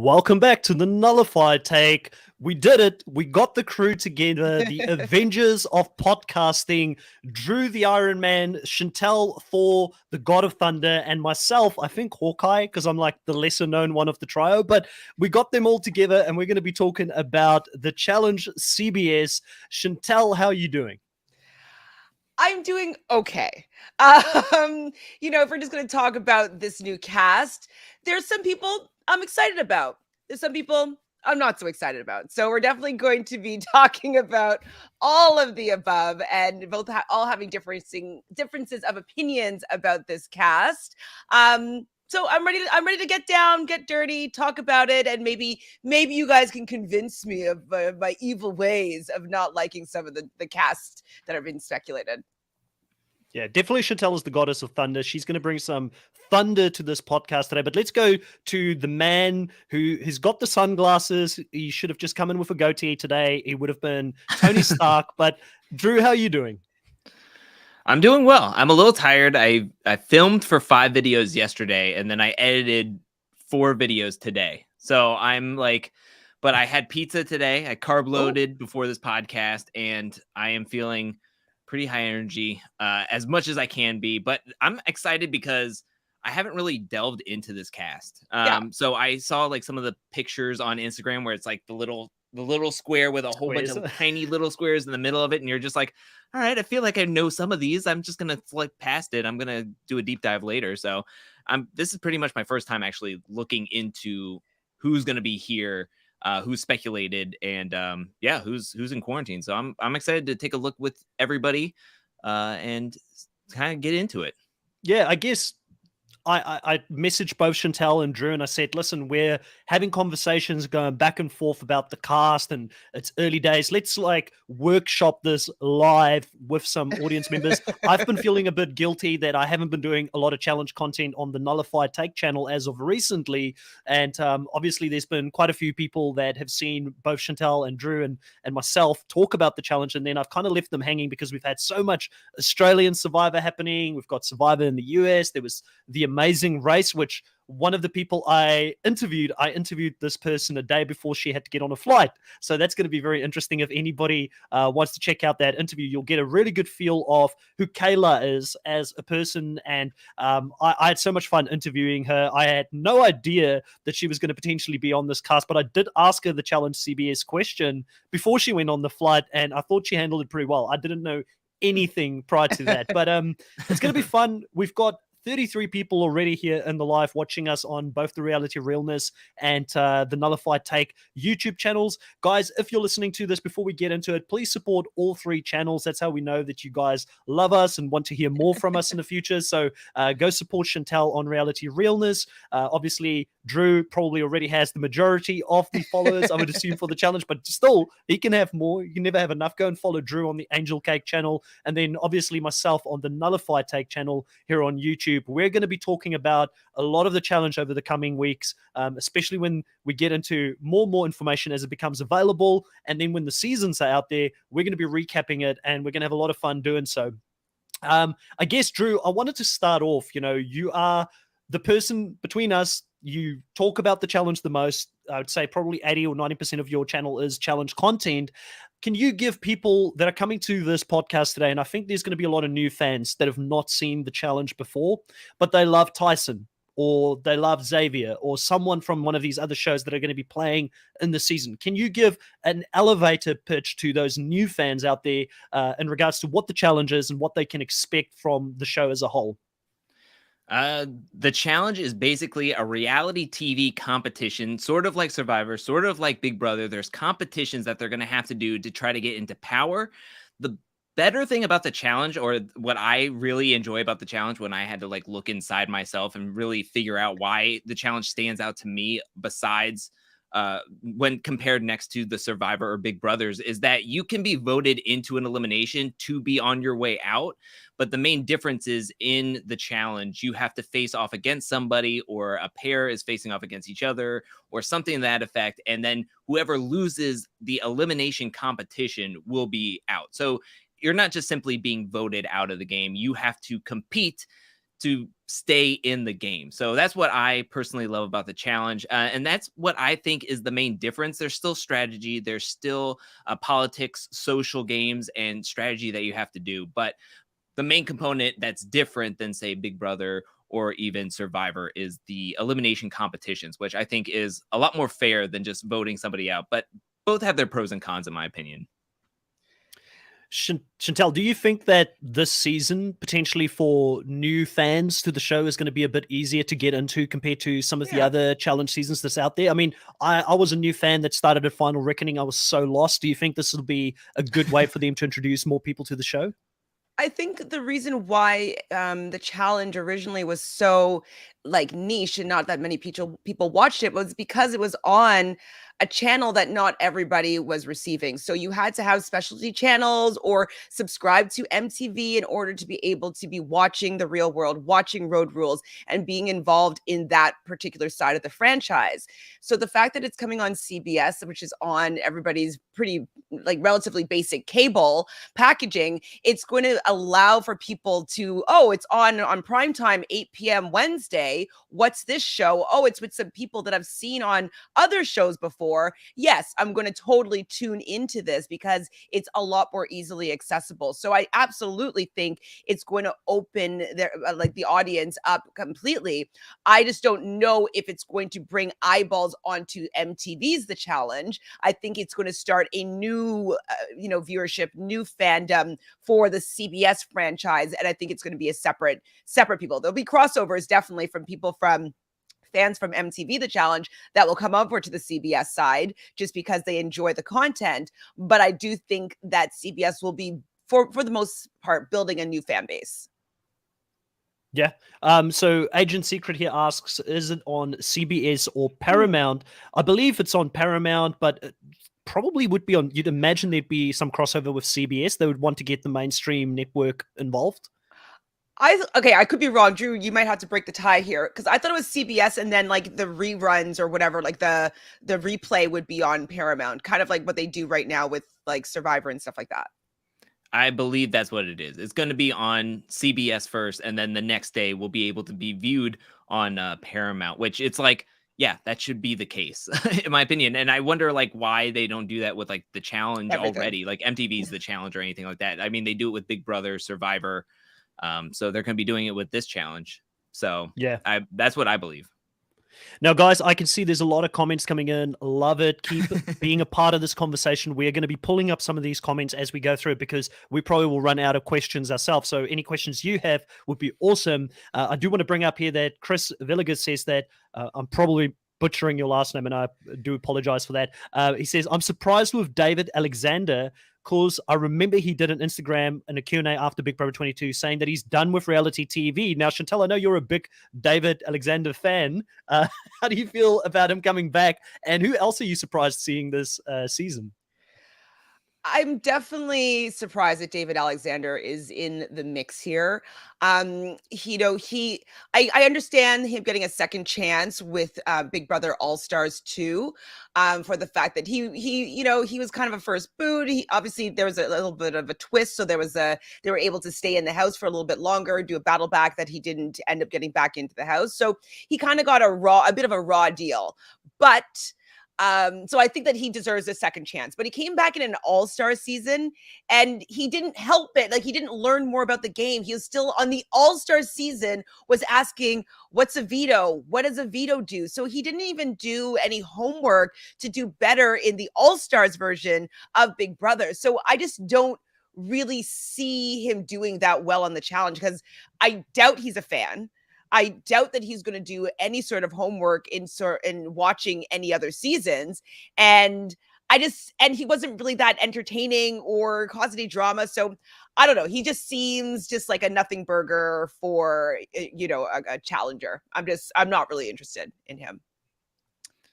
Welcome back to the Nullified Take. We did it. We got the crew together. The Avengers of podcasting. Drew, the Iron Man, Chantel, Thor, the God of Thunder, and myself, I think Hawkeye, because I'm like the lesser known one of the trio. But we got them all together, and we're going to be talking about the challenge CBS. Chantel, how are you doing? I'm doing okay. If we're just going to talk about this new cast, there's some people I'm excited about. There's some people I'm not so excited about. So we're definitely going to be talking about all of the above and both all having differences of opinions about this cast. So I'm ready to get down, get dirty, talk about it, and maybe you guys can convince me of my evil ways of not liking some of the cast that have been speculated. Yeah, definitely Chantel is the goddess of thunder. She's going to bring some thunder to this podcast today. But let's go to the man who has got the sunglasses. He should have just come in with a goatee today. He would have been Tony Stark. But Drew, how are you doing? I'm doing well. I'm a little tired. I filmed for 5 videos yesterday, and then I edited 4 videos today. So I'm like, but I had pizza today. I carb loaded before this podcast, and I am feeling pretty high energy, as much as I can be. But I'm excited because I haven't really delved into this cast. So I saw like some of the pictures on Instagram where it's like the little square with a whole bunch of tiny little squares in the middle of it. And you're just like, all right, I feel like I know some of these. I'm just going to flick past it. I'm going to do a deep dive later. So this is pretty much my first time actually looking into who's going to be here, who's speculated, and who's in quarantine. So I'm excited to take a look with everybody and kind of get into it. Yeah, I guess I messaged both Chantel and Drew and I said, listen, we're having conversations going back and forth about the cast and it's early days. Let's like workshop this live with some audience members. I've been feeling a bit guilty that I haven't been doing a lot of challenge content on the Nullified Take channel as of recently. And obviously there's been quite a few people that have seen both Chantel and Drew and myself talk about the challenge. And then I've kind of left them hanging because we've had so much Australian Survivor happening. We've got Survivor in the US. There was the Amazing Race, which one of the people I interviewed this person a day before she had to get on a flight. So that's going to be very interesting. If anybody wants to check out that interview, you'll get a really good feel of who Kayla is as a person. And I had so much fun interviewing her. I had no idea that she was going to potentially be on this cast, but I did ask her the Challenge CBS question before she went on the flight, and I thought she handled it pretty well. I didn't know anything prior to that, but it's going to be fun. We've got 33 people already here in the live watching us on both the Reality Realness and the Nullified Take YouTube channels. Guys, if you're listening to this before we get into it, please support all 3 channels. That's how we know that you guys love us and want to hear more from us in the future. So go support Chantel on Reality Realness. Obviously, Drew probably already has the majority of the followers, I would assume, for the challenge, but still, he can have more. You can never have enough. Go and follow Drew on the Angel Cake channel, and then obviously myself on the Nullified Take channel here on YouTube. We're going to be talking about a lot of the challenge over the coming weeks, especially when we get into more and more information as it becomes available, and then when the seasons are out there, we're going to be recapping it, and we're going to have a lot of fun doing so. I guess, Drew, I wanted to start off, you are the person between us. You talk about the challenge the most. I would say probably 80 or 90% of your channel is challenge content. Can you give people that are coming to this podcast today, and I think there's going to be a lot of new fans that have not seen the challenge before, but they love Tyson or they love Xavier or someone from one of these other shows that are going to be playing in the season. Can you give an elevator pitch to those new fans out there in regards to what the challenge is and what they can expect from the show as a whole? The challenge is basically a reality TV competition, sort of like Survivor, sort of like Big Brother. There's competitions that they're going to have to do to try to get into power. The better thing about the challenge, or what I really enjoy about the challenge when I had to like look inside myself and really figure out why the challenge stands out to me, besides when compared next to the Survivor or Big Brothers, is that you can be voted into an elimination to be on your way out. But the main difference is in the challenge, you have to face off against somebody, or a pair is facing off against each other, or something to that effect. And then whoever loses the elimination competition will be out. So you're not just simply being voted out of the game. You have to compete to stay in the game. So that's what I personally love about the challenge. And that's what I think is the main difference. There's still strategy. There's still politics, social games, and strategy that you have to do. But the main component that's different than, say, Big Brother or even Survivor is the elimination competitions, which I think is a lot more fair than just voting somebody out. But both have their pros and cons, in my opinion. Chantel, do you think that this season, potentially for new fans to the show, is going to be a bit easier to get into compared to some of the other challenge seasons that's out there? I mean, I was a new fan that started at Final Reckoning. I was so lost. Do you think this will be a good way for them to introduce more people to the show? I think the reason why the challenge originally was so like niche and not that many people watched it was because it was on a channel that not everybody was receiving. So you had to have specialty channels or subscribe to MTV in order to be able to be watching The Real World, watching Road Rules, and being involved in that particular side of the franchise. So the fact that it's coming on CBS, which is on everybody's pretty like relatively basic cable packaging, it's going to allow for people to, oh, it's on primetime 8 p.m. Wednesday. What's this show? Oh, it's with some people that I've seen on other shows before. Yes, I'm going to totally tune into this because it's a lot more easily accessible. So I absolutely think it's going to open their like the audience up completely. I just don't know if it's going to bring eyeballs onto MTV's The Challenge. I think it's going to start a new viewership, new fandom for the CBS franchise, and I think it's going to be a separate people. There'll be crossovers definitely from people from fans from MTV The Challenge that will come over to the CBS side just because they enjoy the content. But I do think that CBS will be, for the most part, building a new fan base. Yeah. So Agent Secret here asks, is it on CBS or Paramount? I believe it's on Paramount, but probably would be on, you'd imagine there'd be some crossover with CBS. They would want to get the mainstream network involved. I could be wrong, Drew. You might have to break the tie here because I thought it was CBS, and then like the reruns or whatever, like the replay would be on Paramount, kind of like what they do right now with like Survivor and stuff like that. I believe that's what it is. It's going to be on CBS first, and then the next day will be able to be viewed on Paramount, which it's like, yeah, that should be the case, in my opinion. And I wonder like why they don't do that with like the challenge already, like MTV's The Challenge or anything like that. I mean, they do it with Big Brother, Survivor. So they're going to be doing it with this challenge. So yeah, that's what I believe. Now, guys, I can see there's a lot of comments coming in. Love it. Keep being a part of this conversation. We're going to be pulling up some of these comments as we go through it because we probably will run out of questions ourselves. So any questions you have would be awesome. I do want to bring up here that Chris Villiger says that I'm probably butchering your last name, and I do apologize for that. He says, I'm surprised with David Alexander because I remember he did an Instagram and a Q&A after Big Brother 22 saying that he's done with reality TV. Now, Chantel, I know you're a big David Alexander fan. How do you feel about him coming back? And who else are you surprised seeing this season? I'm definitely surprised that David Alexander is in the mix here. I understand him getting a second chance with Big Brother All Stars 2, for the fact that he was kind of a first boot. Obviously there was a little bit of a twist, so they were able to stay in the house for a little bit longer, do a battle back that he didn't end up getting back into the house. So he kind of got a bit of a raw deal, but. So I think that he deserves a second chance, but he came back in an all-star season and he didn't help it. Like he didn't learn more about the game. He was still on the all-star season was asking, what's a veto? What does a veto do? So he didn't even do any homework to do better in the all-stars version of Big Brother. So I just don't really see him doing that well on the challenge because I doubt he's a fan. I doubt that he's going to do any sort of homework in watching any other seasons. And he wasn't really that entertaining or caused any drama. So I don't know. He just seems just like a nothing burger for, a challenger. I'm not really interested in him.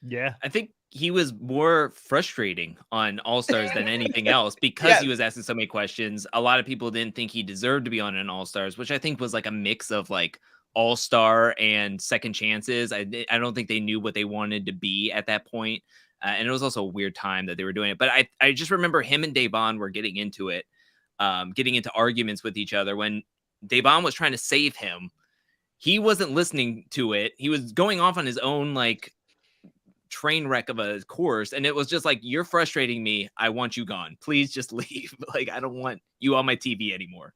Yeah. I think he was more frustrating on All-Stars than anything else because he was asking so many questions. A lot of people didn't think he deserved to be on an All-Stars, which I think was like a mix of like all-star and second chances. I don't think they knew what they wanted to be at that point. And it was also a weird time that they were doing it. But I just remember him and Devon were getting into arguments with each other when Devon was trying to save him. he wasn't listening to it. He was going off on his own like train wreck of a course, and it was just like, you're frustrating me. I want you gone. Please just leave. Like, I don't want you on my TV anymore.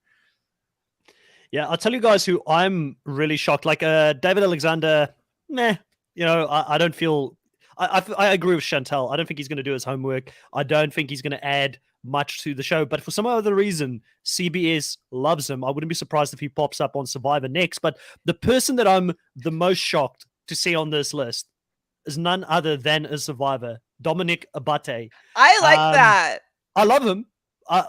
Yeah, I'll tell you guys who I'm really shocked. Like David Alexander, meh. You know, I don't feel. I agree with Chantel. I don't think he's going to do his homework. I don't think he's going to add much to the show. But for some other reason, CBS loves him. I wouldn't be surprised if he pops up on Survivor next. But the person that I'm the most shocked to see on this list is none other than a Survivor, Dominic Abate. I like that. I love him.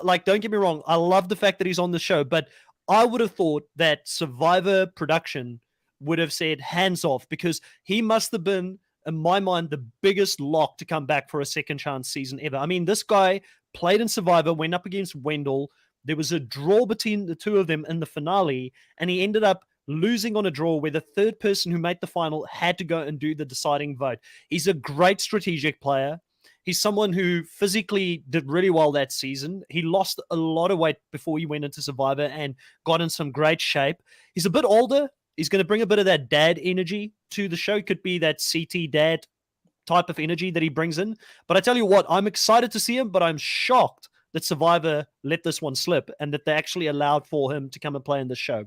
Like, don't get me wrong. I love the fact that he's on the show, but I would have thought that Survivor production would have said hands off, because he must have been, in my mind, the biggest lock to come back for a second chance season ever. I mean, this guy played in Survivor, went up against Wendell. There was a draw between the two of them in the finale, and he ended up losing on a draw where the third person who made the final had to go and do the deciding vote. He's a great strategic player. He's someone who physically did really well that season. He lost a lot of weight before he went into Survivor and got in some great shape. He's a bit older. He's going to bring a bit of that dad energy to the show. It could be that CT dad type of energy that he brings in. But I tell you what, I'm excited to see him, but I'm shocked that Survivor let this one slip and that they actually allowed for him to come and play in the show.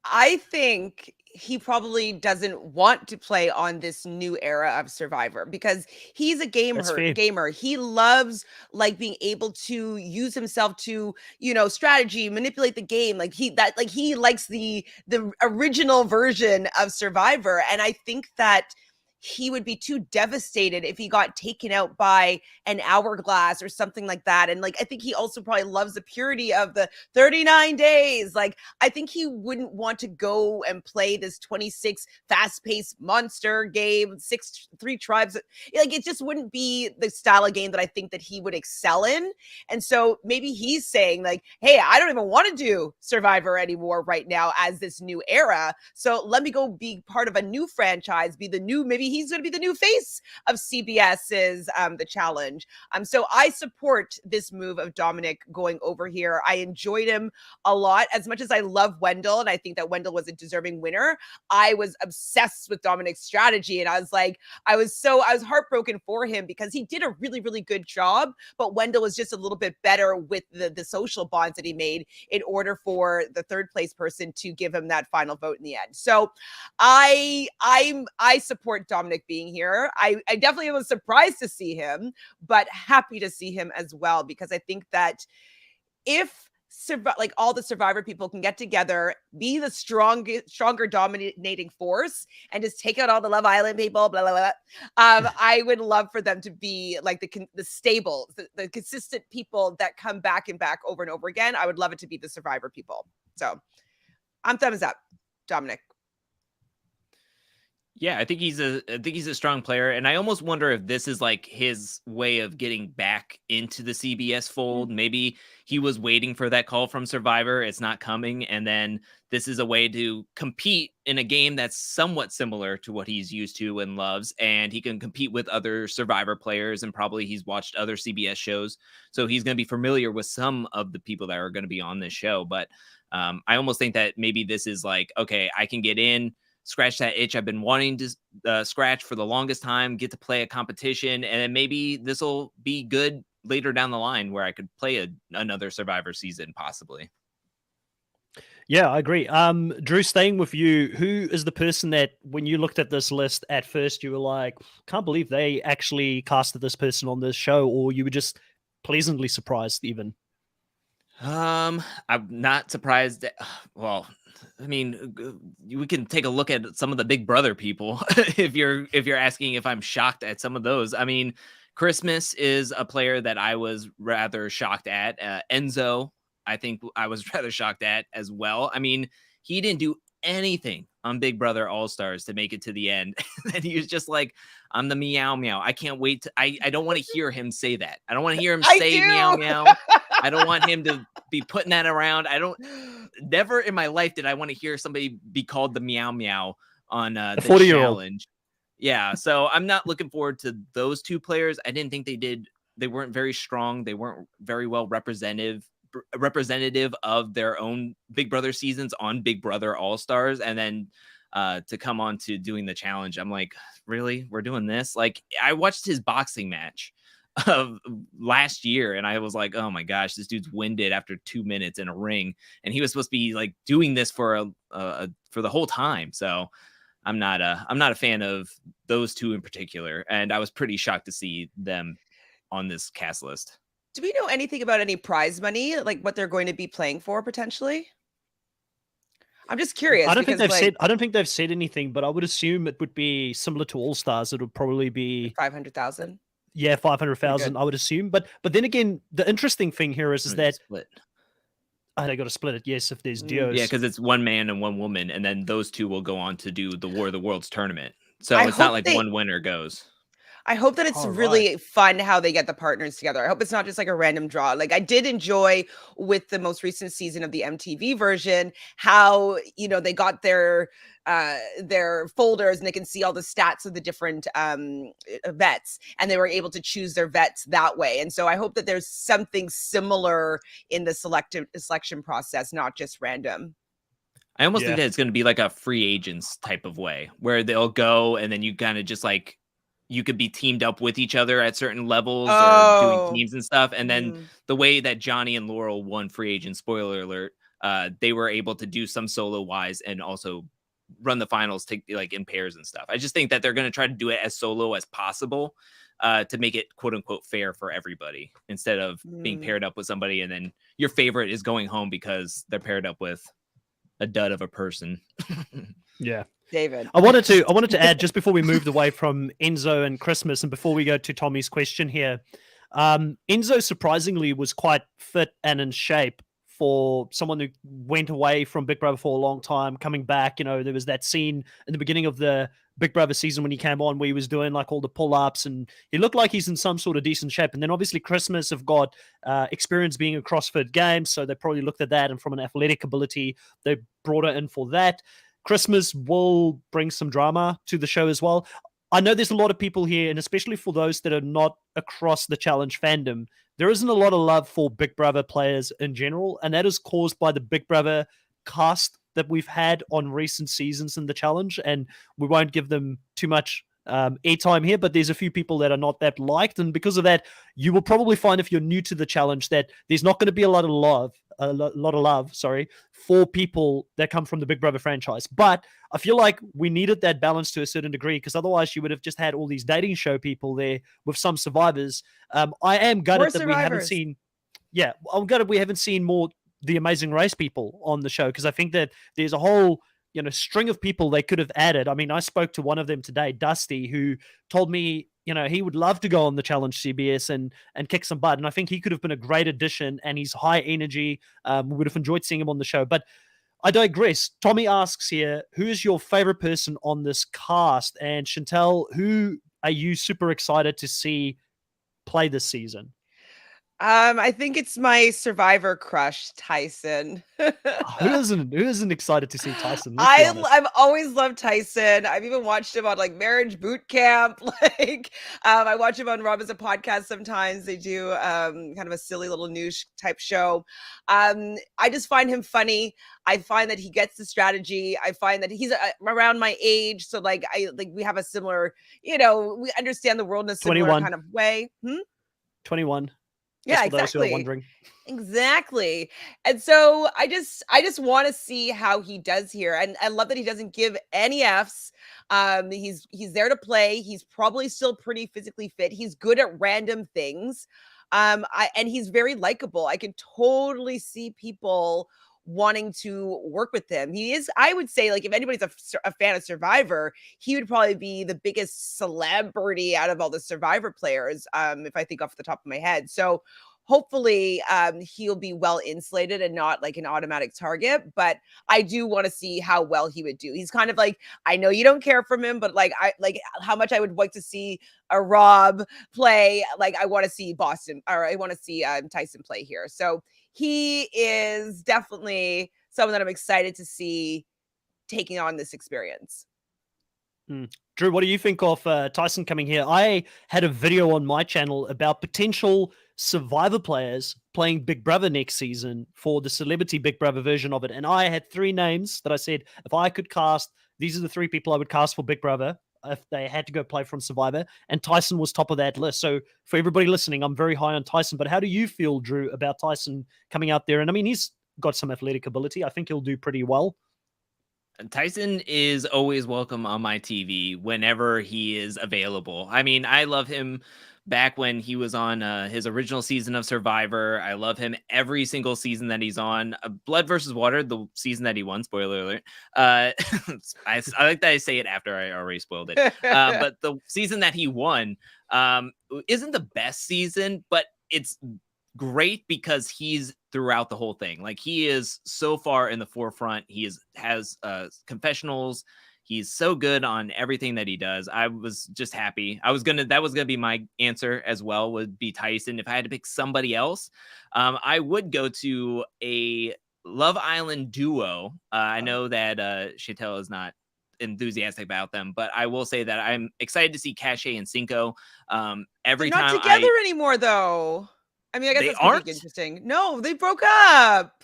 I think he probably doesn't want to play on this new era of Survivor because he's a gamer. He loves like being able to use himself to, you know, strategy, manipulate the game. Like he likes the original version of Survivor. And I think that he would be too devastated if he got taken out by an hourglass or something like that. And like, I think he also probably loves the purity of the 39 days. Like, I think he wouldn't want to go and play this 26 fast-paced monster game, 3 tribes. Like, it just wouldn't be the style of game that I think that he would excel in. And so maybe he's saying like, hey, I don't even want to do Survivor anymore right now as this new era. So let me go be part of a new franchise, be the new, maybe he's going to be the new face of CBS's The Challenge. So I support this move of Dominic going over here. I enjoyed him a lot. As much as I love Wendell, and I think that Wendell was a deserving winner, I was obsessed with Dominic's strategy. And I was like, I was heartbroken for him because he did a really, really good job. But Wendell was just a little bit better with the social bonds that he made in order for the third place person to give him that final vote in the end. So I support Dominic being here. I definitely was surprised to see him, but happy to see him as well, because I think that if like all the Survivor people can get together, be the stronger dominating force, and just take out all the Love Island people, blah, blah, blah. I would love for them to be like the stable, the consistent people that come back and back over and over again. I would love it to be the Survivor people. So I'm thumbs up, Dominic. Yeah, I think he's a strong player, and I almost wonder if this is like his way of getting back into the CBS fold. Maybe he was waiting for that call from Survivor. It's not coming, and then this is a way to compete in a game that's somewhat similar to what he's used to and loves, and he can compete with other Survivor players, and probably he's watched other CBS shows, so he's going to be familiar with some of the people that are going to be on this show. But I almost think that maybe this is like, okay, I can get in, scratch that itch I've been wanting to scratch for the longest time, get to play a competition, and then maybe this will be good later down the line where I could play another Survivor season possibly. Yeah, I agree. Drew, staying with you, who is the person that when you looked at this list at first, you were like, can't believe they actually casted this person on this show, or you were just pleasantly surprised even? I'm not surprised. Well, I mean, we can take a look at some of the Big Brother people if you're asking if I'm shocked at some of those. I mean, Christmas is a player that I was rather shocked at. Enzo, I think I was rather shocked at as well. I mean, he didn't do anything on Big Brother All-Stars to make it to the end. And he was just like, I'm the meow meow. I can't wait to, I don't want to hear him say that. I don't want to hear him say meow meow. I don't want him to be putting that around. Never in my life did I want to hear somebody be called the meow meow on the 40-year-old challenge. Yeah. So I'm not looking forward to those two players. I didn't think they weren't very strong. They weren't very well representative of their own Big Brother seasons on Big Brother All-Stars. And then to come on to doing the challenge. I'm like, really? We're doing this? Like, I watched his boxing match of last year, and I was like, oh my gosh, this dude's winded after 2 minutes in a ring, and he was supposed to be like doing this for for the whole time. So I'm not a fan of those two in particular, and I was pretty shocked to see them on this cast list. Do we know anything about any prize money, like what they're going to be playing for potentially? I'm just curious I don't think because they've said. I don't think they've said anything, but I would assume it would be similar to All Stars. It would probably be 500,000. Yeah, Pretty 500,000. good. I would assume. But then again, the interesting thing here is that Split. they got to split it. Yes, if there's Mm. duos. Yeah, because it's one man and one woman, and then those two will go on to do the War of the Worlds tournament. So I it's not hope like they- one winner goes. I hope that it's All really fun how they get the partners together. I hope it's not just like a random draw. Like I did enjoy with the most recent season of the MTV version how, you know, they got their folders and they can see all the stats of the different vets, and they were able to choose their vets that way. And so I hope that there's something similar in the selection process, not just random. I almost think Yeah. that it's going to be like a free agents type of way where they'll go and then you kind of just like, you could be teamed up with each other at certain levels or doing teams and stuff. And then the way that Johnny and Laurel won free agent, spoiler alert, they were able to do some solo wise and also run the finals like in pairs and stuff. I just think that they're going to try to do it as solo as possible to make it quote unquote fair for everybody instead of being paired up with somebody and then your favorite is going home because they're paired up with a dud of a person. Yeah. David. I wanted to add just before we moved away from Enzo and Christmas and before we go to Tommy's question here. Enzo surprisingly was quite fit and in shape for someone who went away from Big Brother for a long time, coming back. You know, there was that scene in the beginning of the Big Brother season when he came on where he was doing like all the pull-ups and he looked like he's in some sort of decent shape. And then obviously Christmas have got experience being a CrossFit Games, so they probably looked at that, and from an athletic ability, they brought her in for that. Christmas will bring some drama to the show as well. I know there's a lot of people here, and especially for those that are not across the challenge fandom, there isn't a lot of love for Big Brother players in general, and that is caused by the Big Brother cast that we've had on recent seasons in the challenge, and we won't give them too much airtime here, but there's a few people that are not that liked, and because of that, you will probably find if you're new to the challenge that there's not going to be a lot of love, for people that come from the Big Brother franchise. But I feel like we needed that balance to a certain degree, because otherwise you would have just had all these dating show people there with some survivors. I am gutted that we haven't seen. Yeah, I'm gutted we haven't seen more The Amazing Race people on the show, because I think that there's a whole string of people they could have added. I mean, I spoke to one of them today, Dusty, who told me, he would love to go on the challenge CBS and kick some butt. And I think he could have been a great addition, and he's high energy. We would have enjoyed seeing him on the show. But I digress. Tommy asks here, who is your favorite person on this cast? And Chantel, who are you super excited to see play this season? I think it's my Survivor crush, Tyson. Who isn't excited to see Tyson? I've always loved Tyson. I've even watched him on like Marriage Boot Camp. I watch him on Rob as a podcast sometimes. They do kind of a silly little news type show. I just find him funny. I find that he gets the strategy. I find that he's around my age, so we have a similar, we understand the world in a similar 21. kind of way. 21. Yeah, for those who are exactly. wondering. Exactly. And so I just want to see how he does here. And I love that he doesn't give any Fs. He's there to play. He's probably still pretty physically fit. He's good at random things. And he's very likable. I can totally see people wanting to work with him. He is, I would say, like, if anybody's a fan of Survivor, he would probably be the biggest celebrity out of all the Survivor players, if I think off the top of my head. So hopefully he'll be well insulated and not like an automatic target, but I do want to see how well he would do. He's kind of like, I know you don't care from him, but how much I would like to see a Rob play. Like I want to see Boston, or I want to see Tyson play here. So he is definitely someone that I'm excited to see taking on this experience. Drew, what do you think of Tyson coming here? I had a video on my channel about potential Survivor players playing Big Brother next season for the Celebrity Big Brother version of it. And I had 3 names that I said, if I could cast, these are the 3 people I would cast for Big Brother if they had to go play from Survivor. And Tyson was top of that list. So for everybody listening, I'm very high on Tyson. But how do you feel, Drew, about Tyson coming out there? And I mean, he's got some athletic ability. I think he'll do pretty well. Tyson is always welcome on my TV whenever he is available. I mean, I love him back when he was on his original season of Survivor. I love him every single season that he's on. Blood versus Water, the season that he won, spoiler alert. I like that I say it after I already spoiled it. But the season that he won isn't the best season, but it's great because he's throughout the whole thing. Like, he is so far in the forefront. He has confessionals. He's so good on everything that he does. I was just happy. That was gonna be my answer as well, would be Tyson. If I had to pick somebody else, I would go to a Love Island duo. I know that Chantel is not enthusiastic about them, but I will say that I'm excited to see Cache and Cinco. Every They're not time together anymore, though. I mean, I guess They that's pretty aren't? interesting. No, they broke up.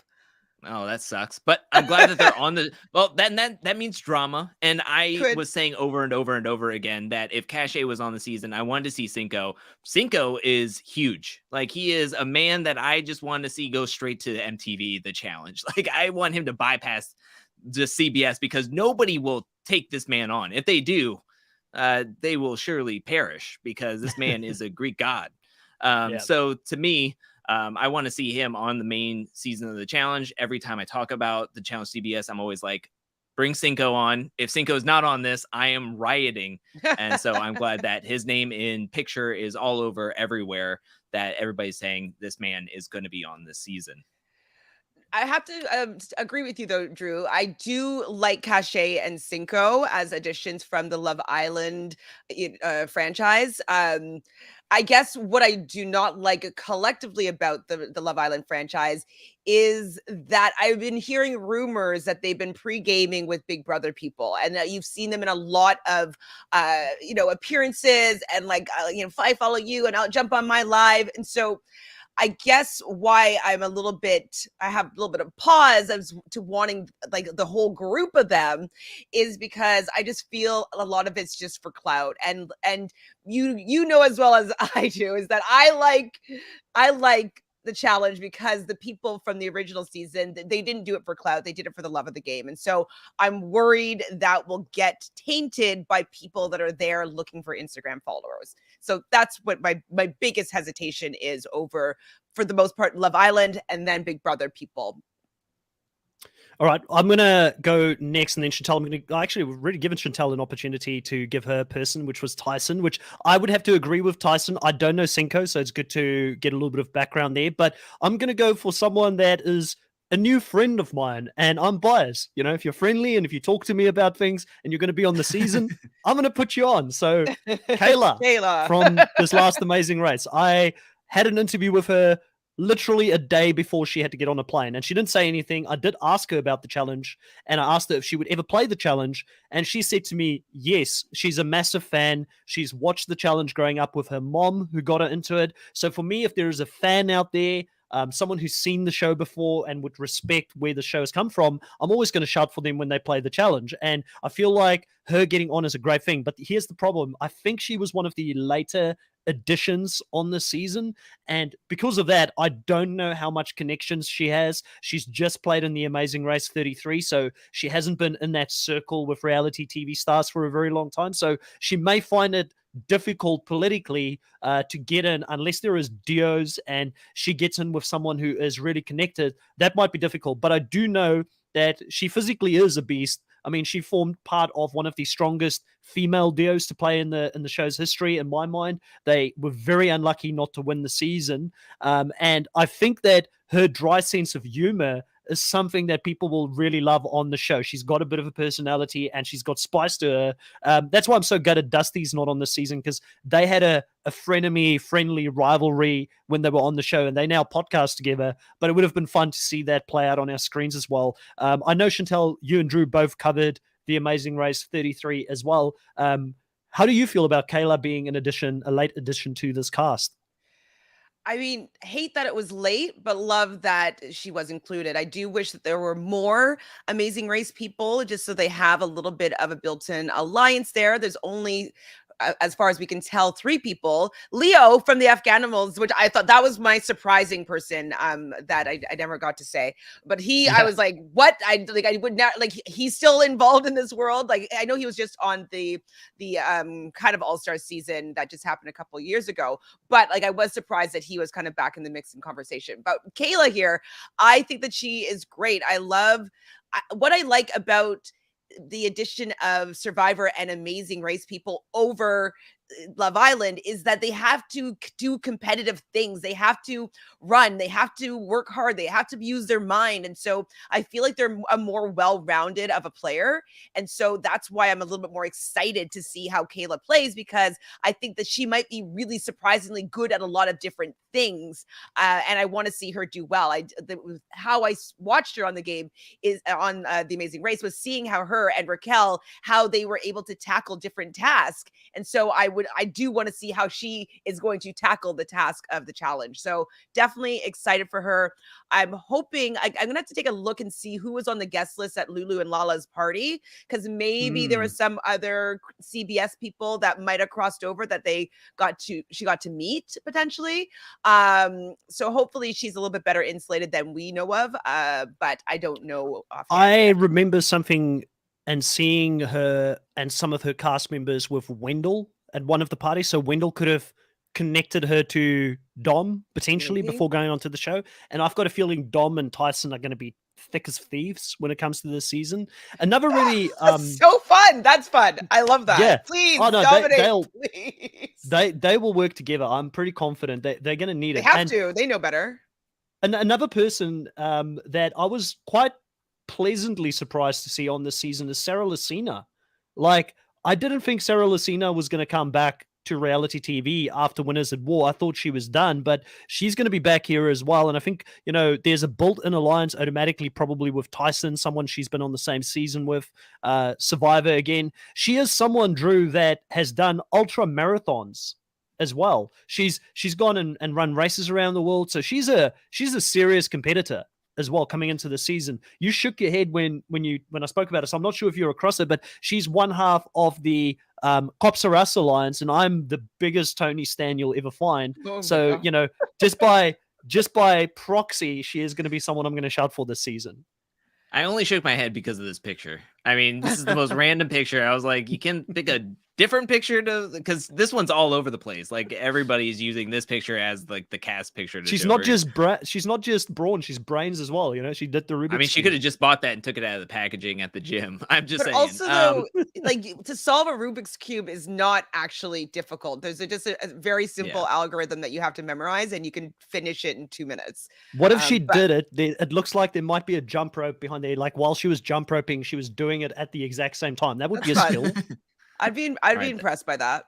Oh, that sucks. But I'm glad that they're on the. Well, that means drama. And I Good. was saying over and over and over again that if Cache was on the season, I wanted to see Cinco. Cinco is huge. Like, he is a man that I just want to see go straight to MTV, the challenge. Like, I want him to bypass just CBS, because nobody will take this man on. If they do, they will surely perish, because this man is a Greek god. So to me, I want to see him on the main season of the challenge. Every time I talk about the challenge CBS, I'm always like, bring Cinco on. If Cinco's not on this, I am rioting. And so I'm glad that his name in picture is all over everywhere, that everybody's saying this man is going to be on this season. I have to agree with you, though, Drew. I do like Cache and Cinco as additions from the Love Island franchise. I guess what I do not like collectively about the Love Island franchise is that I've been hearing rumors that they've been pre-gaming with Big Brother people, and that you've seen them in a lot of appearances, and like if I follow you and I'll jump on my live. And so I guess why I have a little bit of pause as to wanting like the whole group of them is because I just feel a lot of it's just for clout. And you know as well as I do is that I like the challenge because the people from the original season, they didn't do it for clout. They did it for the love of the game. And so I'm worried that will get tainted by people that are there looking for Instagram followers. So that's what my biggest hesitation is over, for the most part, Love Island and then Big Brother people. All right, I'm going to go next, and then Chantel, I actually really given Chantel an opportunity to give her person, which was Tyson, which I would have to agree with Tyson. I don't know Cinco, so it's good to get a little bit of background there, but I'm going to go for someone that is a new friend of mine, and I'm biased. You know, if you're friendly and if you talk to me about things and you're going to be on the season, I'm going to put you on. So Kayla from this last Amazing Race, I had an interview with her literally a day before she had to get on a plane, and she didn't say anything. I did ask her about the challenge, and I asked her if she would ever play the challenge, and she said to me, yes, she's a massive fan. She's watched the challenge growing up with her mom, who got her into it. So for me, if there is a fan out there, someone who's seen the show before and would respect where the show has come from, I'm always going to shout for them when they play the challenge. And I feel like her getting on is a great thing. But here's the problem. I think she was one of the later additions on the season, and because of that, I don't know how much connections she has. She's just played in the Amazing Race 33, so she hasn't been in that circle with reality TV stars for a very long time, so she may find it difficult politically to get in unless there is duos and she gets in with someone who is really connected. That might be difficult, but I do know that she physically is a beast. I mean, she formed part of one of the strongest female duos to play in the show's history. In my mind, they were very unlucky not to win the season. And I think that her dry sense of humor is something that people will really love on the show. She's got a bit of a personality and she's got spice to her. That's why I'm so gutted Dusty's not on this season, because they had a frenemy-friendly rivalry when they were on the show, and they now podcast together. But it would have been fun to see that play out on our screens as well. I know, Chantel, you and Drew both covered the Amazing Race 33 as well. How do you feel about Kayla being a late addition to this cast? I mean, hate that it was late, but love that she was included. I do wish that there were more Amazing Race people, just so they have a little bit of a built-in alliance there. There's only, as far as we can tell, 3 people. Leo from the Afghanimals, which I thought that was my surprising person, that I never got to say. But I was like, what? I would not, like, he's still involved in this world. Like, I know he was just on the kind of All-Star season that just happened a couple years ago, but like I was surprised that he was kind of back in the mix and conversation. But Kayla here, I think that she is great. What I like about the addition of Survivor and Amazing Race people over Love Island is that they have to do competitive things. They have to run, they have to work hard, they have to use their mind. And so I feel like they're a more well-rounded of a player. And so that's why I'm a little bit more excited to see how Kayla plays, because I think that she might be really surprisingly good at a lot of different things. And I want to see her do well. How I watched her on the game is on The Amazing Race was seeing how her and Raquel, how they were able to tackle different tasks. And so I do want to see how she is going to tackle the task of the challenge. So definitely excited for her. I'm hoping I'm going to have to take a look and see who was on the guest list at Lulu and Lala's party, because maybe there was some other CBS people that might have crossed over that she got to meet potentially. So hopefully she's a little bit better insulated than we know of. But I don't know. I remember something and seeing her and some of her cast members with Wendell at one of the parties. So Wendell could have connected her to Dom potentially before going on to the show. And I've got a feeling Dom and Tyson are going to be thick as thieves when it comes to this season. Another really so fun. That's fun. I love that. Yeah. Please, dominate, please. They will work together. I'm pretty confident that they're going to need it. They have to. They know better. And another person that I was quite pleasantly surprised to see on this season is Sarah Lucina. Like, I didn't think Sarah Lucina was going to come back to reality TV after Winners at War. I thought she was done, but she's going to be back here as well. And I think, there's a built-in alliance automatically probably with Tyson, someone she's been on the same season with, Survivor again. She is someone, Drew, that has done ultra marathons as well. She's gone and run races around the world. So she's a serious competitor as well coming into the season. You shook your head when I spoke about it, so I'm not sure if you're across it, but she's one half of the Cops R Us Alliance, and I'm the biggest Tony stan you'll ever find. So, just by proxy, she is going to be someone I'm going to shout for this season. I only shook my head because of this picture. I mean, this is the most random picture. I was like, you can pick a different picture because this one's all over the place. Like, everybody's using this picture as like the cast picture. She's not just brawn, she's brains as well. She did the Rubik's. I mean, she could have just bought that and took it out of the packaging at the gym. I'm just saying. Also, though, like, to solve a Rubik's Cube is not actually difficult. There's just a very simple algorithm that you have to memorize, and you can finish it in 2 minutes. What if she did it? It looks like there might be a jump rope behind there. Like, while she was jump roping, she was doing it at the exact same time. That would be a skill. I'd be impressed by that.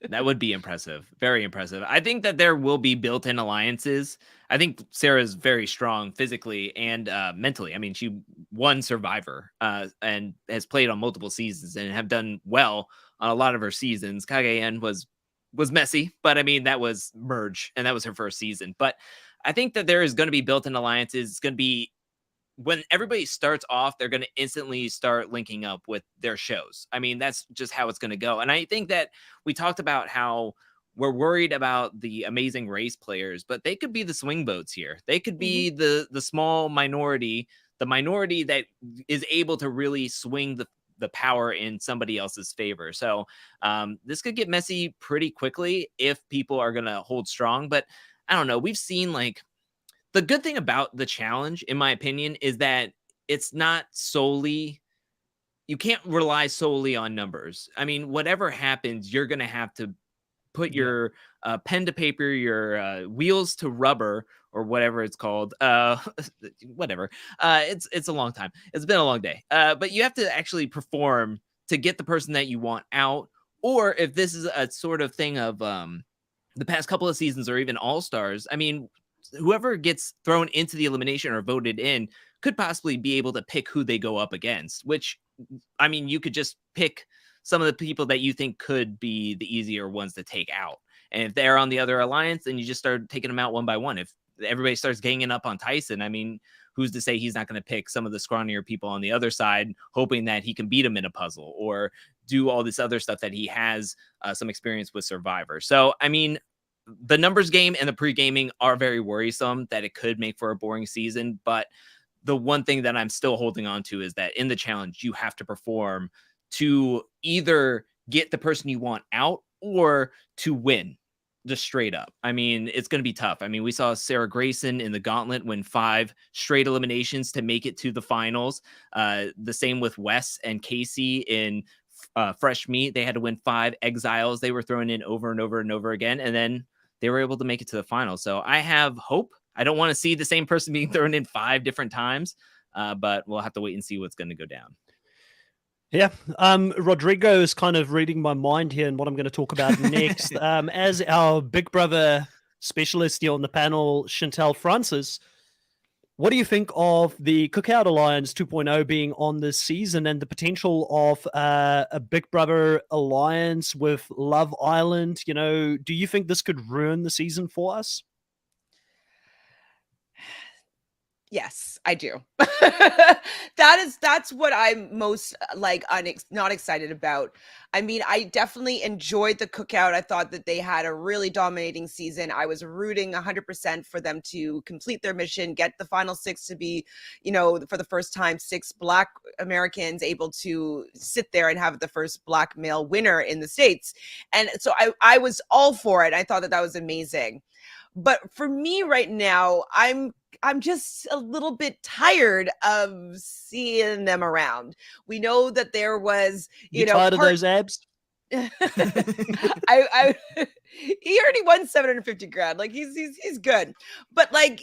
That would be impressive. Very impressive. I think that there will be built-in alliances. I think Sarah's very strong physically and mentally. I mean, she won Survivor and has played on multiple seasons and have done well on a lot of her seasons. Cagayan was messy, but I mean, that was Merge, and that was her first season. But I think that there is going to be built-in alliances. It's going to be, when everybody starts off, they're going to instantly start linking up with their shows. I mean, that's just how it's going to go. And I think that we talked about how we're worried about the Amazing Race players, but they could be the swing votes here. They could be the small minority, the minority that is able to really swing the power in somebody else's favor. So this could get messy pretty quickly if people are going to hold strong. But I don't know. We've seen, like, the good thing about the challenge, in my opinion, is that it's not solely, you can't rely solely on numbers. I mean, whatever happens, you're going to have to put your pen to paper, your wheels to rubber, or whatever it's called. Whatever. It's a long time. It's been a long day. But you have to actually perform to get the person that you want out. Or if this is a sort of thing of the past couple of seasons or even All-Stars, I mean, whoever gets thrown into the elimination or voted in could possibly be able to pick who they go up against, which, I mean, you could just pick some of the people that you think could be the easier ones to take out. And if they're on the other alliance, then you just start taking them out one by one. If everybody starts ganging up on Tyson, I mean, who's to say he's not going to pick some of the scrawnier people on the other side, hoping that he can beat him in a puzzle or do all this other stuff that he has some experience with Survivor. So, I mean, the numbers game and the pre-gaming are very worrisome that it could make for a boring season. But the one thing that I'm still holding on to is that in the challenge, you have to perform to either get the person you want out or to win. Just straight up. I mean, it's going to be tough. I mean, we saw Sarah Grayson in the gauntlet win 5 straight eliminations to make it to the finals. The same with Wes and Casey in Fresh Meat. They had to win 5 exiles. They were thrown in over and over and over again, and then they were able to make it to the final. So I have hope. I don't want to see the same person being thrown in 5 different times, but we'll have to wait and see what's going to go down. Yeah, Rodrigo is kind of reading my mind here and what I'm going to talk about next. As our Big Brother specialist here on the panel, Chantel Francis, what do you think of the Cookout Alliance 2.0 being on this season and the potential of a Big Brother alliance with Love Island? You know, do you think this could ruin the season for us? Yes, I do. That's what I'm most not excited about. I mean, I definitely enjoyed the Cookout. I thought that they had a really dominating season. I was rooting 100% for them to complete their mission, get the final 6 to be, you know, for the first time, 6 Black Americans able to sit there and have the first Black male winner in the States. And so I was all for it. I thought that was amazing. But for me right now, I'm just a little bit tired of seeing them around. We know that there was, you know, tired of those abs? I he already won 750 grand. Like he's good. But like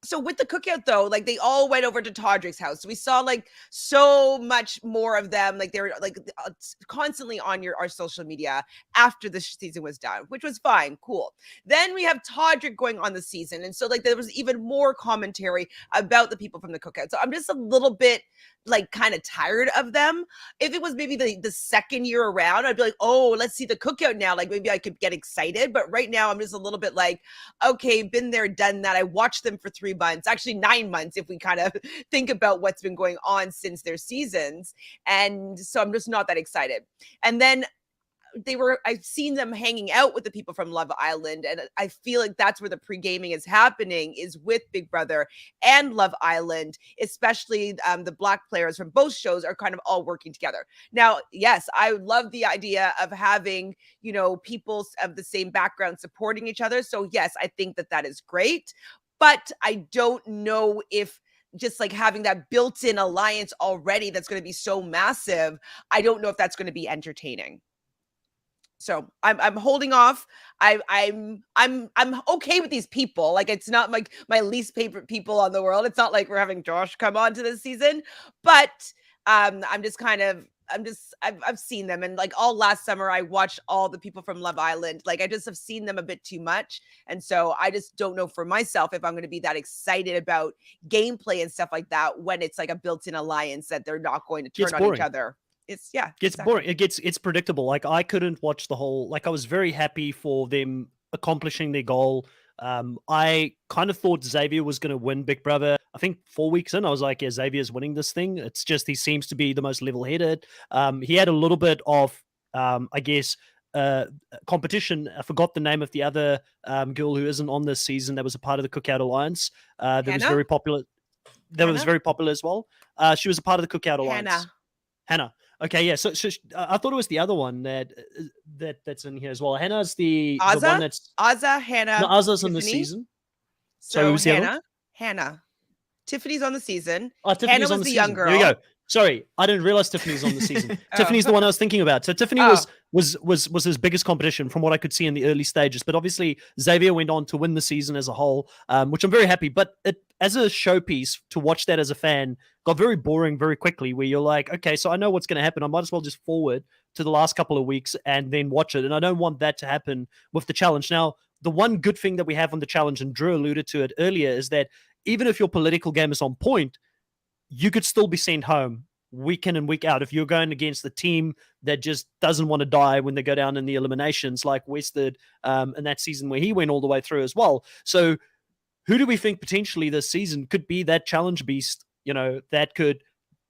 so with the Cookout though, like they all went over to Todrick's house. So we saw like so much more of them. Like they were like constantly on our social media after the season was done, which was fine, cool. Then we have Todrick going on the season, and so like there was even more commentary about the people from the Cookout. So I'm just a little bit like kind of tired of them. If it was maybe the second year around, I'd be like, oh, let's see the Cookout now. Like maybe I could get excited. But right now I'm just a little bit like, okay, been there, done that. I watched them for 3 months, actually 9 months, if we kind of think about what's been going on since their seasons. And so I'm just not that excited. And then I've seen them hanging out with the people from Love Island. And I feel like that's where the pre-gaming is happening, is with Big Brother and Love Island, especially the Black players from both shows are kind of all working together. Now, yes, I love the idea of having, you know, people of the same background supporting each other. So yes, I think that is great, but I don't know if just like having that built-in alliance already that's going to be so massive, I don't know if that's going to be entertaining. So I'm holding off. I'm okay with these people. Like it's not like my least favorite people on the world. It's not like we're having Josh come on to this season, but I've seen them, and like all last summer I watched all the people from Love Island. Like I just have seen them a bit too much, and so I just don't know for myself if I'm going to be that excited about gameplay and stuff like that when it's like a built-in alliance that they're not going to turn on each other. It's gets boring. It's predictable. Like I couldn't watch the whole, like I was very happy for them accomplishing their goal. I kind of thought Xavier was going to win Big Brother. I think 4 weeks in, I was like, yeah, Xavier's winning this thing. It's just, he seems to be the most level-headed. He had a little bit of, I guess, competition. I forgot the name of the other girl who isn't on this season that was a part of the Cookout Alliance. That was very popular. That was very popular as well. She was a part of the Cookout Alliance. Hannah. Okay, yeah. So I thought it was the other one that's in here as well. Hannah's the one that's Azza, Hannah. No, Azza's in the season. So Hannah. Tiffany's on the season. Oh, Tiffany's Hannah was the young girl. There we go. Sorry, I didn't realize Tiffany's on the season. Tiffany's the one I was thinking about. So Tiffany was his biggest competition from what I could see in the early stages. But obviously Xavier went on to win the season as a whole, which I'm very happy. But as a showpiece, to watch that as a fan got very boring very quickly, where you're like, okay, so I know what's going to happen. I might as well just forward to the last couple of weeks and then watch it. And I don't want that to happen with the challenge. Now, the one good thing that we have on the challenge, and Drew alluded to it earlier, is that even if your political game is on point, you could still be sent home week in and week out. If you're going against the team that just doesn't want to die when they go down in the eliminations, like West did in that season where he went all the way through as well. So who do we think potentially this season could be that challenge beast, that could,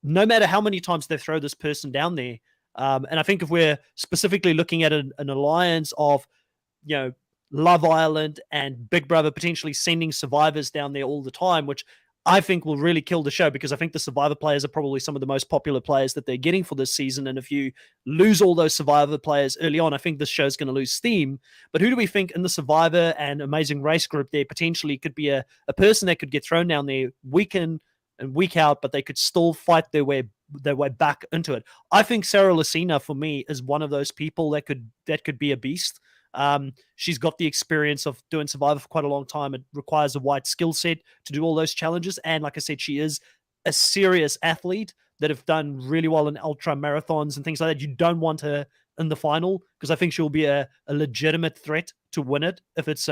no matter how many times they throw this person down there. And I think if we're specifically looking at an alliance of, Love Island and Big Brother potentially sending survivors down there all the time, which I think will really kill the show, because I think the Survivor players are probably some of the most popular players that they're getting for this season. And if you lose all those Survivor players early on, I think this show's going to lose steam. But who do we think in the Survivor and Amazing Race group there potentially could be a person that could get thrown down there week in and week out, but they could still fight their way back into it? I think Sarah Lucina, for me, is one of those people that could be a beast. She's got the experience of doing Survivor for quite a long time. It requires a wide skill set to do all those challenges. And like I said, she is a serious athlete that have done really well in ultra marathons and things like that. You don't want her in the final, because I think she'll be a legitimate threat to win it. If it's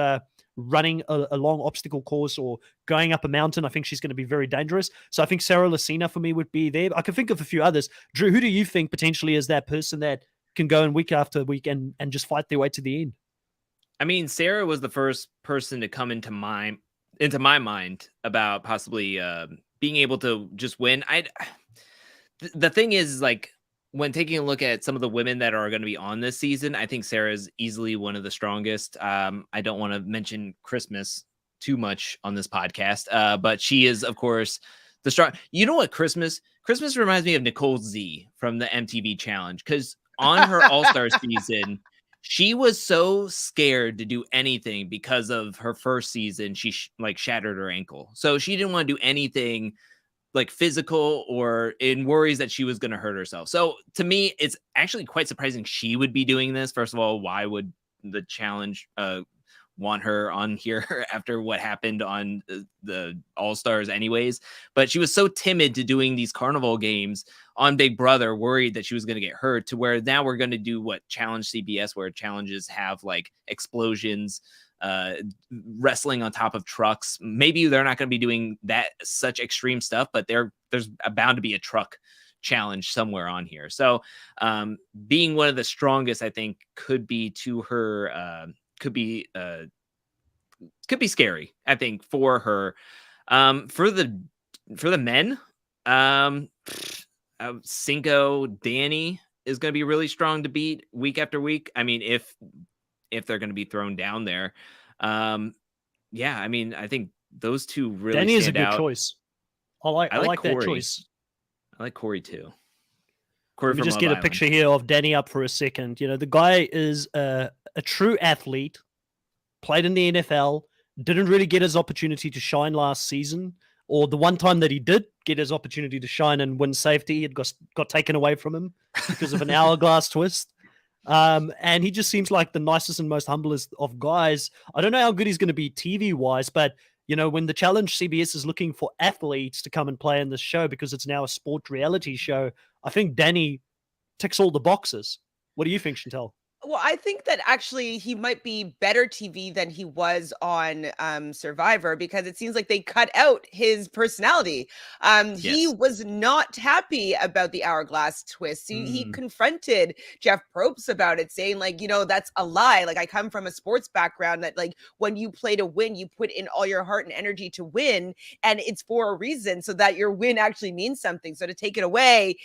running a long obstacle course or going up a mountain, I think she's going to be very dangerous. So I think Sarah Lucina for me would be there. I can think of a few others. Drew, who do you think potentially is that person that can go in week after week and just fight their way to the end? I mean, Sarah was the first person to come into my mind about possibly being able to just win. The thing is, like, when taking a look at some of the women that are going to be on this season, I think Sarah is easily one of the strongest. I don't want to mention Christmas too much on this podcast, but she is, of course, the strong. You know what? Christmas reminds me of Nicole Z from the MTV Challenge, because on her All-Star season, she was so scared to do anything because of her first season. She shattered her ankle. So she didn't want to do anything like physical or in worries that she was going to hurt herself. So to me, it's actually quite surprising she would be doing this. First of all, why would the challenge want her on here after what happened on the All-Stars anyways? But she was so timid to doing these carnival games on Big Brother, worried that she was going to get hurt, to where now we're going to do what Challenge CBS, where challenges have like explosions, wrestling on top of trucks. Maybe they're not going to be doing that such extreme stuff, but there's bound to be a truck challenge somewhere on here. So being one of the strongest, I think, could be to her, could be scary, I think, for her. For the men, Cinco, Danny is going to be really strong to beat week after week. I mean, if they're going to be thrown down there. Yeah, I mean, I think those two really Danny is a good out. choice. I like that choice. I like Corey too. Let me just get a picture here of Danny up for a second. The guy is a true athlete, played in the NFL, didn't really get his opportunity to shine last season, or the one time that he did get his opportunity to shine and win safety, it got taken away from him because of an hourglass twist. And he just seems like the nicest and most humblest of guys. I don't know how good he's going to be TV-wise, but when the Challenge CBS is looking for athletes to come and play in this show, because it's now a sport reality show, I think Danny ticks all the boxes. What do you think, Chantel? Well, I think that actually he might be better TV than he was on Survivor, because it seems like they cut out his personality. He was not happy about the hourglass twist. He confronted Jeff Probst about it, saying like, that's a lie. Like, I come from a sports background that like when you play to win, you put in all your heart and energy to win, and it's for a reason, so that your win actually means something. So to take it away,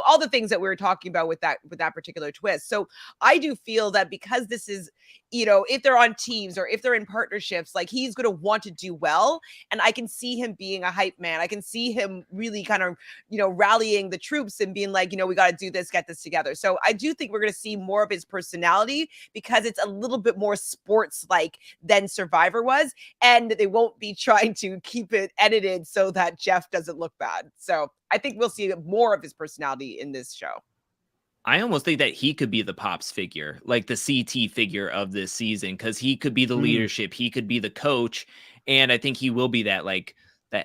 all the things that we were talking about with that particular twist. So I do feel that because this is, if they're on teams or if they're in partnerships, like, he's going to want to do well. And I can see him being a hype man. I can see him really kind of, rallying the troops and being like, we got to do this, get this together. So I do think we're going to see more of his personality, because it's a little bit more sports like than Survivor was. And they won't be trying to keep it edited so that Jeff doesn't look bad. So I think we'll see more of his personality in this show. I almost think that he could be the Pops figure, like the CT figure of this season, because he could be the leadership, he could be the coach, and I think he will be that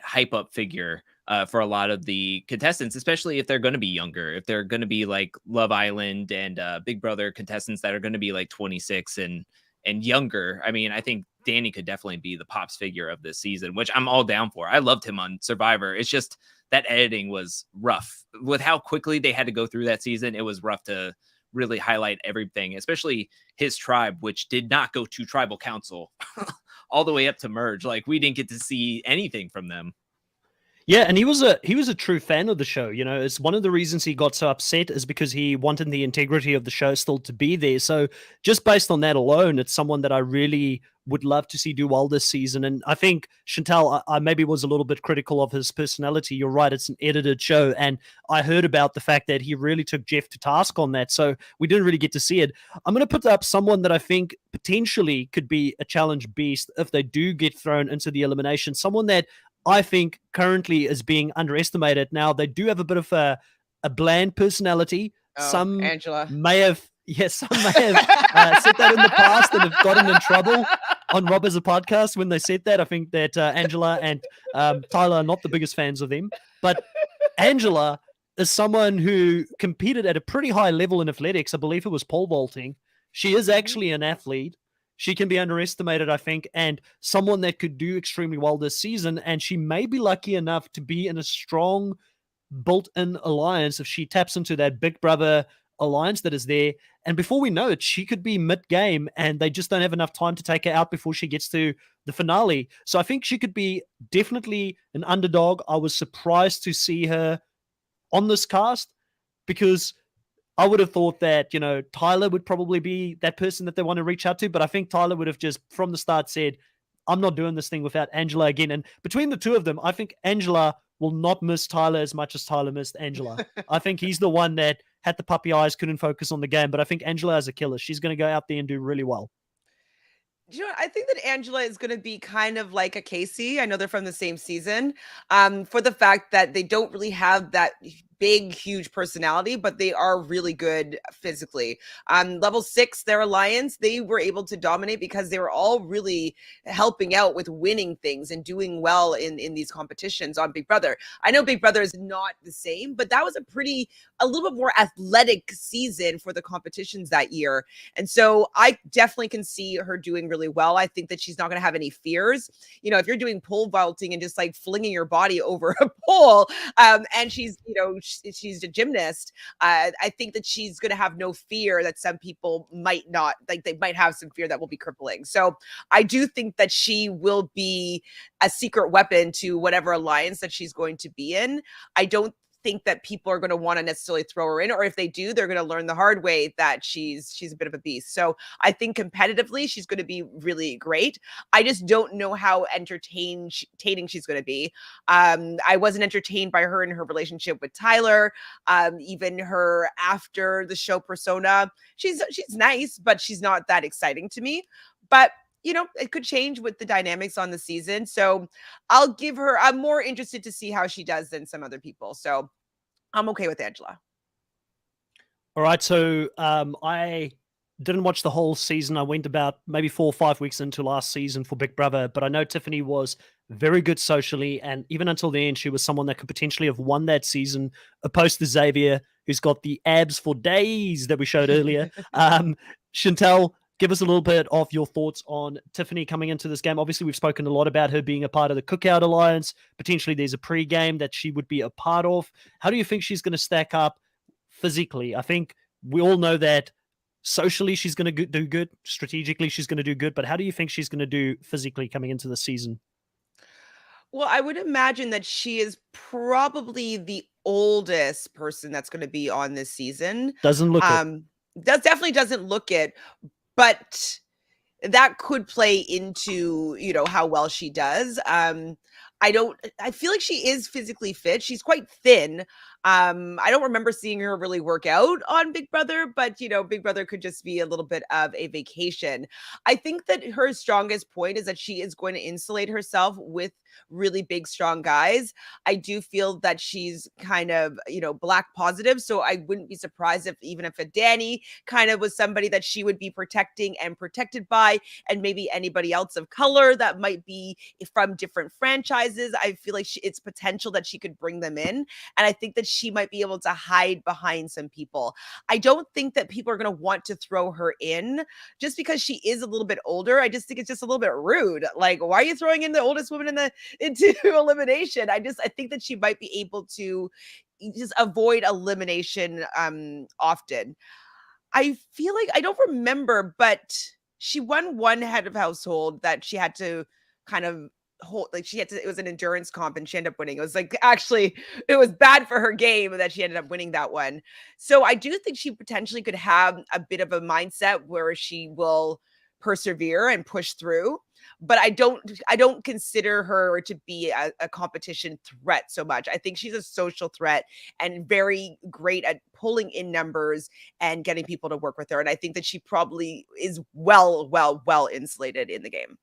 hype up figure for a lot of the contestants, especially if they're going to be younger, if they're going to be like Love Island and Big Brother contestants that are going to be like 26 and younger. I mean, I think Danny could definitely be the pops figure of this season, which I'm all down for. I loved him on Survivor. It's just that editing was rough with how quickly they had to go through that season. It was rough to really highlight everything, especially his tribe, which did not go to tribal council all the way up to merge. Like, we didn't get to see anything from them. Yeah, and he was a true fan of the show. You know, it's one of the reasons he got so upset is because he wanted the integrity of the show still to be there. So just based on that alone, it's someone that I really would love to see do well this season. And I think Chantal, I maybe was a little bit critical of his personality. You're right, it's an edited show, and I heard about the fact that he really took Jeff to task on that. So we didn't really get to see it. I'm going to put up someone that I think potentially could be a challenge beast if they do get thrown into the elimination. Someone that I think currently is being underestimated. Now, they do have a bit of a bland personality. Some Angela. may have said that in the past and have gotten in trouble on Rob as a podcast when they said that. I think that Angela and Tyler are not the biggest fans of them. But Angela is someone who competed at a pretty high level in athletics. I believe it was pole vaulting. She is actually an athlete. She can be underestimated, I think, and someone that could do extremely well this season. And she may be lucky enough to be in a strong built-in alliance if she taps into that Big Brother alliance that is there. And before we know it, she could be mid-game and they just don't have enough time to take her out before she gets to the finale. So I think she could be definitely an underdog. I was surprised to see her on this cast because I would have thought that, you know, Tyler would probably be that person that they want to reach out to, but I think Tyler would have just from the start said, I'm not doing this thing without Angela again. And between the two of them, I think Angela will not miss Tyler as much as Tyler missed Angela. I think he's the one that had the puppy eyes, couldn't focus on the game, but I think Angela is a killer. She's going to go out there and do really well. You know what? I think that Angela is going to be kind of like a Casey. I know they're from the same season. For the fact that they don't really have that big, huge personality, but they are really good physically. Level 6, their alliance, they were able to dominate because they were all really helping out with winning things and doing well in these competitions on Big Brother. I know Big Brother is not the same, but that was a little bit more athletic season for the competitions that year. And so I definitely can see her doing really well. I think that she's not going to have any fears. You know, if you're doing pole vaulting and just like flinging your body over a pole, and she's, you know, she's a gymnast, I think that she's going to have no fear that some people might not, like they might have some fear that will be crippling. So I do think that she will be a secret weapon to whatever alliance that she's going to be in. I don't think that people are going to want to necessarily throw her in, or if they do, they're going to learn the hard way that she's a bit of a beast. So I think competitively she's going to be really great. I just don't know how entertaining she's going to be. I wasn't entertained by her in her relationship with Tyler. Even her after the show persona, she's nice, but she's not that exciting to me. But you know, it could change with the dynamics on the season. So I'm more interested to see how she does than some other people. So I'm okay with Angela. All right. So I didn't watch the whole season. I went about maybe 4 or 5 weeks into last season for Big Brother, but I know Tiffany was very good socially. And even until the end, she was someone that could potentially have won that season, opposed to Xavier, who's got the abs for days that we showed earlier. Chantal, give us a little bit of your thoughts on Tiffany coming into this game. Obviously, we've spoken a lot about her being a part of the Cookout Alliance. Potentially, there's a pre-game that she would be a part of. How do you think she's going to stack up physically? I think we all know that socially she's going to do good. Strategically, she's going to do good. But how do you think she's going to do physically coming into the season? Well, I would imagine that she is probably the oldest person that's going to be on this season. Doesn't look it. Definitely doesn't look it. But that could play into, you know, how well she does. I feel like she is physically fit. She's quite thin. I don't remember seeing her really work out on Big Brother, but you know, Big Brother could just be a little bit of a vacation. I think that her strongest point is that she is going to insulate herself with really big, strong guys. I do feel that she's kind of, you know, Black positive. So I wouldn't be surprised if even if a Danny kind of was somebody that she would be protecting and protected by, and maybe anybody else of color that might be from different franchises. I feel like it's potential that she could bring them in. And I think that that she might be able to hide behind some people. I don't think that people are going to want to throw her in just because she is a little bit older. I just think it's just a little bit rude. Like, why are you throwing in the oldest woman into elimination? I think that she might be able to just avoid elimination often. I feel like I don't remember, but she won one head of household that she had to kind of hold, like she had to, it was an endurance comp and she ended up winning. It was like, actually, it was bad for her game that she ended up winning that one. So I do think she potentially could have a bit of a mindset where she will persevere and push through. But I don't consider her to be a competition threat so much. I think she's a social threat and very great at pulling in numbers and getting people to work with her. And I think that she probably is well insulated in the game.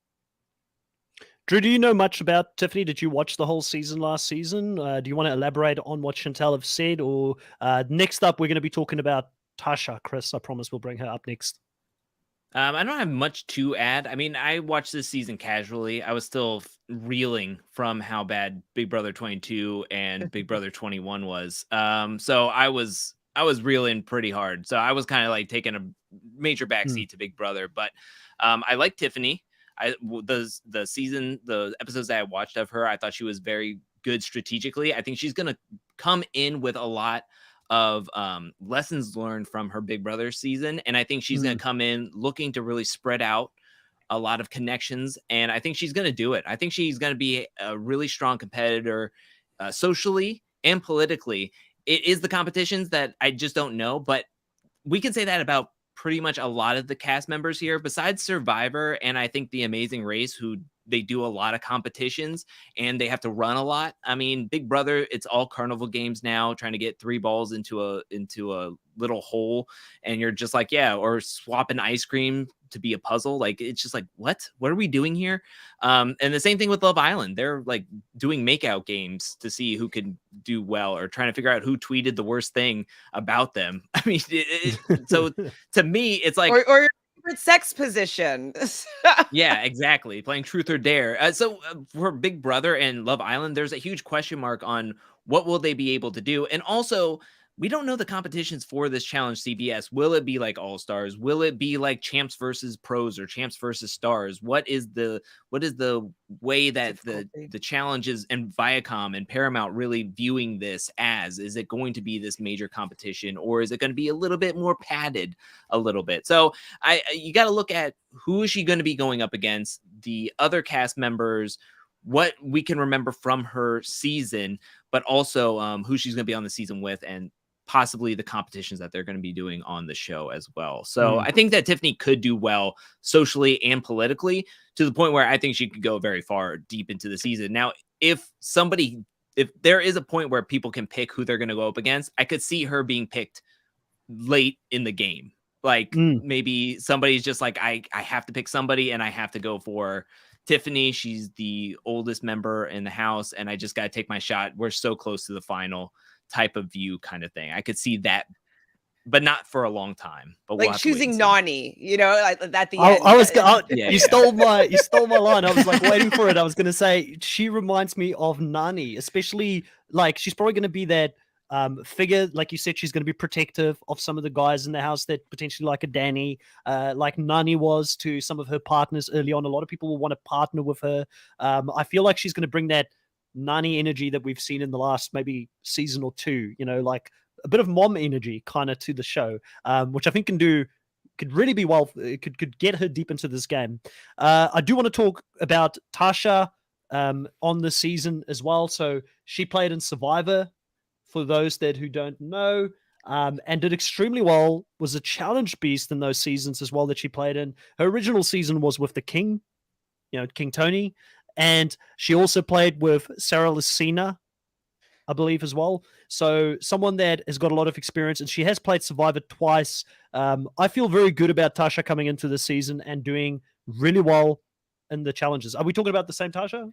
Drew, do you know much about Tiffany? Did you watch the whole season last season? Do you want to elaborate on what Chantel have said? Or next up, we're going to be talking about Tasha. Chris, I promise we'll bring her up next. I don't have much to add. I mean, I watched this season casually. I was still reeling from how bad Big Brother 22 and Big Brother 21 was. So I was reeling pretty hard. So I was kind of like taking a major backseat to Big Brother. But I like Tiffany. The episodes that I watched of her, I thought she was very good strategically. I think she's gonna come in with a lot of lessons learned from her Big Brother season, and I think she's going to come in looking to really spread out a lot of connections, and I think she's going to do it. I think she's going to be a really strong competitor socially and politically. It is the competitions that I just don't know, but we can say that about pretty much a lot of the cast members here, besides Survivor and I think The Amazing Race, who they do a lot of competitions and they have to run a lot. I mean, Big Brother, it's all carnival games now, trying to get 3 balls into a little hole, and you're just like, yeah, or swapping ice cream to be a puzzle. Like, it's just like, what are we doing here? And the same thing with Love Island. They're like doing makeout games to see who can do well, or trying to figure out who tweeted the worst thing about them. I mean, so to me, it's like, or your favorite sex position. yeah, exactly. Playing truth or dare. So for Big Brother and Love Island, there's a huge question mark on what will they be able to do. And also, we don't know the competitions for this challenge CBS. Will it be like All Stars? Will it be like Champs versus Pros or Champs versus Stars? What is the way that the challenges and Viacom and Paramount really viewing this as? Is it going to be this major competition, or is it going to be a little bit more padded a little bit? So you got to look at who is she going to be going up against, the other cast members, what we can remember from her season, but also who she's going to be on the season with, and possibly the competitions that they're going to be doing on the show as well. So I think that Tiffany could do well socially and politically, to the point where I think she could go very far deep into the season. Now, if there is a point where people can pick who they're going to go up against, I could see her being picked late in the game. Like maybe somebody's just like, I have to pick somebody and I have to go for Tiffany. She's the oldest member in the house and I just got to take my shot. We're so close to the final type of view kind of thing. I could see that, but not for a long time. But like we'll choosing Nani, you know, like at the end. You stole my line. I was like waiting for it. I was going to say, she reminds me of Nani, especially like she's probably going to be that figure. Like you said, she's going to be protective of some of the guys in the house that potentially like a Danny, like Nani was to some of her partners early on. A lot of people will want to partner with her. I feel like she's going to bring that Nani energy that we've seen in the last maybe season or two, you know, like a bit of mom energy kind of to the show, which I think could really be could get her deep into this game. I do want to talk about Tasha on the season as well. So she played in Survivor, for those who don't know, and did extremely well, was a challenge beast in those seasons as well that she played in. Her original season was with the King, you know, King Tony. And she also played with Sarah Lucina, I believe, as well. So someone that has got a lot of experience, and she has played Survivor twice. I feel very good about Tasha coming into the season and doing really well in the challenges. Are we talking about the same Tasha?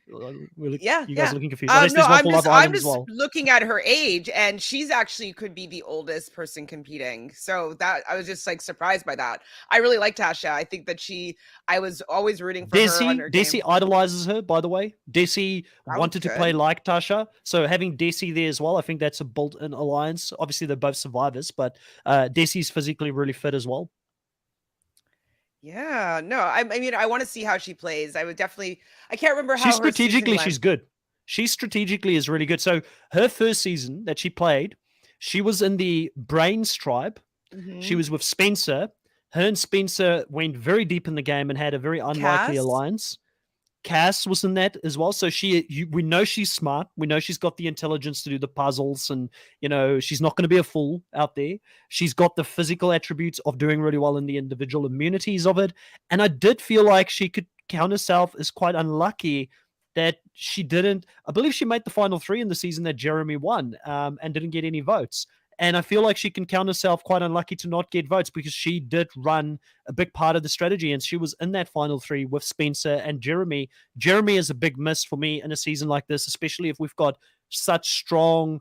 Yeah, You guys yeah. are looking confused. Unless No, there's one I'm for just Love I'm Island as just well. looking at her age, and she's actually could be the oldest person competing. So that I was just like surprised by that. I really like Tasha. I think that I was always rooting for her on her Desi game. idolizes her, by the way. Desi That was wanted to play good. like Tasha, so having Desi there as well, I think that's a built-in alliance. Obviously, they're both survivors, but Desi's physically really fit as well. Yeah, no, I mean, I want to see how she plays. I would definitely. I can't remember She's how her season strategically, went. she's good. She strategically is really good. So her first season that she played, she was in the Brains tribe. She Mhm. was with Spencer. Her and Spencer went very deep in the game and had a very unlikely Cass? alliance. Cass was in that as well. So we know she's smart. We know she's got the intelligence to do the puzzles, and she's not going to be a fool out there. She's got the physical attributes of doing really well in the individual immunities of it. And I did feel like she could count herself as quite unlucky that she didn't. I believe she made the final three in the season that Jeremy won, and didn't get any votes. And I feel like she can count herself quite unlucky to not get votes because she did run a big part of the strategy, and she was in that final three with Spencer and Jeremy. Jeremy is a big miss for me in a season like this, especially if we've got such strong,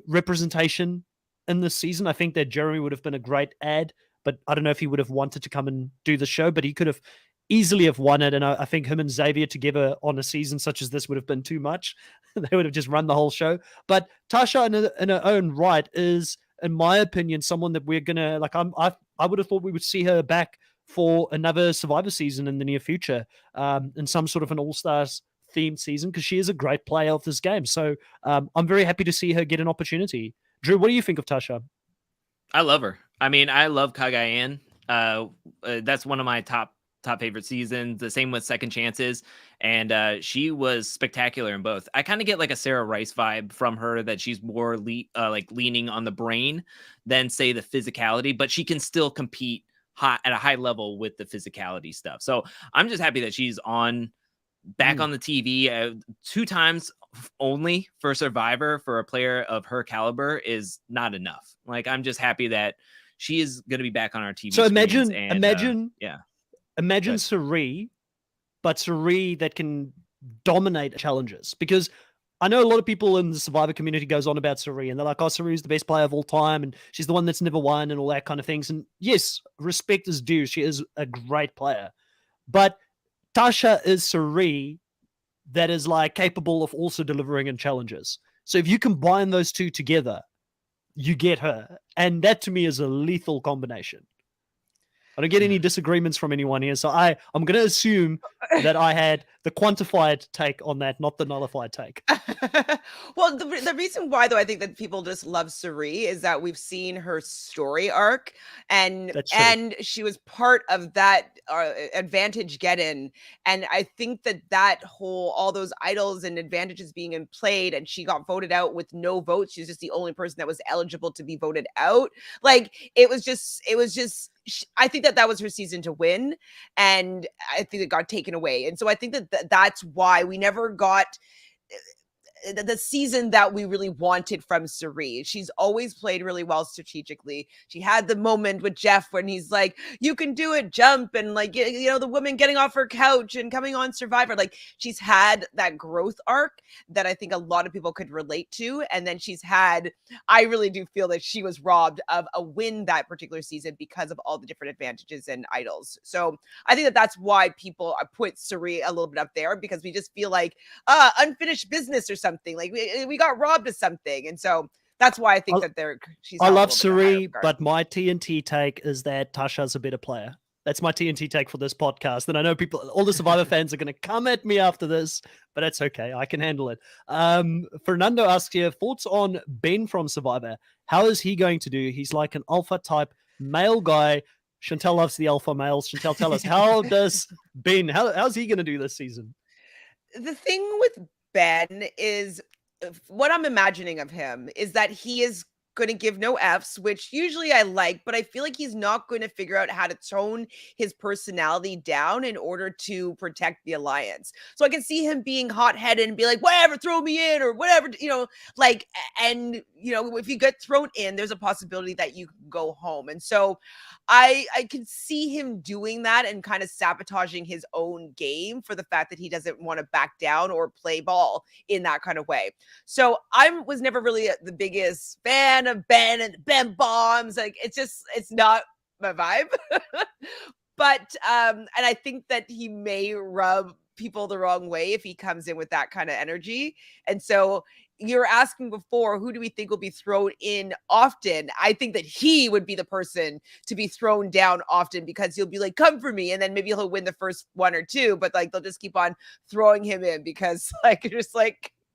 representation in this season. I think that Jeremy would have been a great ad, but I don't know if he would have wanted to come and do the show, but he could have easily have won it. And I think him and Xavier together on a season such as this would have been too much. They would have just run the whole show. But Tasha, in her own right, is, in my opinion, someone that we're gonna like. I would have thought we would see her back for another Survivor season in the near future, in some sort of an All Stars themed season, because she is a great player of this game. So I'm very happy to see her get an opportunity. Drew, what do you think of Tasha? I love her. I mean, I love Cagayan. That's one of my top favorite seasons. The same with Second Chances, and she was spectacular in both. I kind of get like a Sarah Rice vibe from her, that she's more like leaning on the brain than say the physicality, but she can still compete at a high level with the physicality stuff. So I'm just happy that she's back on the TV 2 times only for Survivor. For a player of her caliber is not enough. Like, I'm just happy that she is going to be back on our TV. So imagine Good. Cirie, but Cirie that can dominate challenges. Because I know a lot of people in the Survivor community goes on about Cirie, and they're like, oh, Cirie's the best player of all time, and she's the one that's never won, and all that kind of things. And yes, respect is due. She is a great player. But Tasha is Cirie that is like capable of also delivering in challenges. So if you combine those two together, you get her. And that to me is a lethal combination. I don't get any disagreements from anyone here. So I'm going to assume that I had the quantified take on that, not the nullified take. Well, the reason why, though, I think that people just love Cirie is that we've seen her story arc, and she was part of that advantage get in. And I think that all those idols and advantages being played, and she got voted out with no votes. She's just the only person that was eligible to be voted out. Like, it was just I think that was her season to win, and I think it got taken away. And so I think that's why we never got the season that we really wanted from Cirie. She's always played really well strategically. She had the moment with Jeff when he's like, you can do it, jump, and like, the woman getting off her couch and coming on Survivor. Like, she's had that growth arc that I think a lot of people could relate to. And then I really do feel that she was robbed of a win that particular season because of all the different advantages and idols. So I think that's why people put Cirie a little bit up there, because we just feel like unfinished business or something. Like we got robbed of something, and so that's why I think she's. I love Cirie, but my TNT take is that Tasha's a better player. That's my TNT take for this podcast. And I know all the Survivor fans are going to come at me after this, but that's okay. I can handle it. Fernando asks here, thoughts on Ben from Survivor? How is he going to do? He's like an alpha type male guy. Chantel loves the alpha males. Chantel, tell us, how does Ben? How's he going to do this season? The thing with Ben is, what I'm imagining of him is that he is going to give no Fs, which usually I like, but I feel like he's not going to figure out how to tone his personality down in order to protect the alliance. So I can see him being hot-headed and be like, whatever, throw me in or whatever, like, and, if you get thrown in, there's a possibility that you can go home. And so I can see him doing that and kind of sabotaging his own game for the fact that he doesn't want to back down or play ball in that kind of way. So I was never really the biggest fan of Ben and Ben bombs. Like it's not my vibe. But and I think that he may rub people the wrong way if he comes in with that kind of energy. And so you're asking before, who do we think will be thrown in often? I think that he would be the person to be thrown down often because he'll be like, come for me. And then maybe he'll win the first one or two, but like, they'll just keep on throwing him in because like,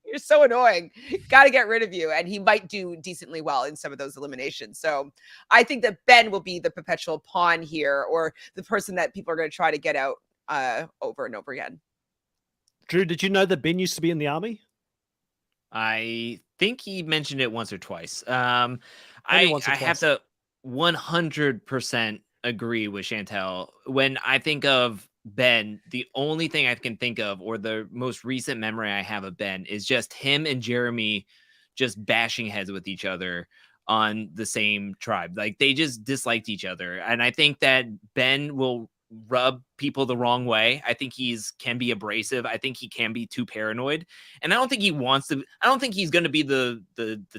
you're so annoying. Got to get rid of you. And he might do decently well in some of those eliminations. So I think that Ben will be the perpetual pawn here, or the person that people are going to try to get out over and over again. Drew, did you know that Ben used to be in the army? I think he mentioned it once or twice. I have to 100% agree with Chantel. When I think of Ben, the only thing I can think of, or the most recent memory I have of Ben, is just him and Jeremy just bashing heads with each other on the same tribe. Like, they just disliked each other. And I think that Ben will rub people the wrong way. I think can be abrasive. I think he can be too paranoid. And I don't think he wants to. I don't think he's going to be the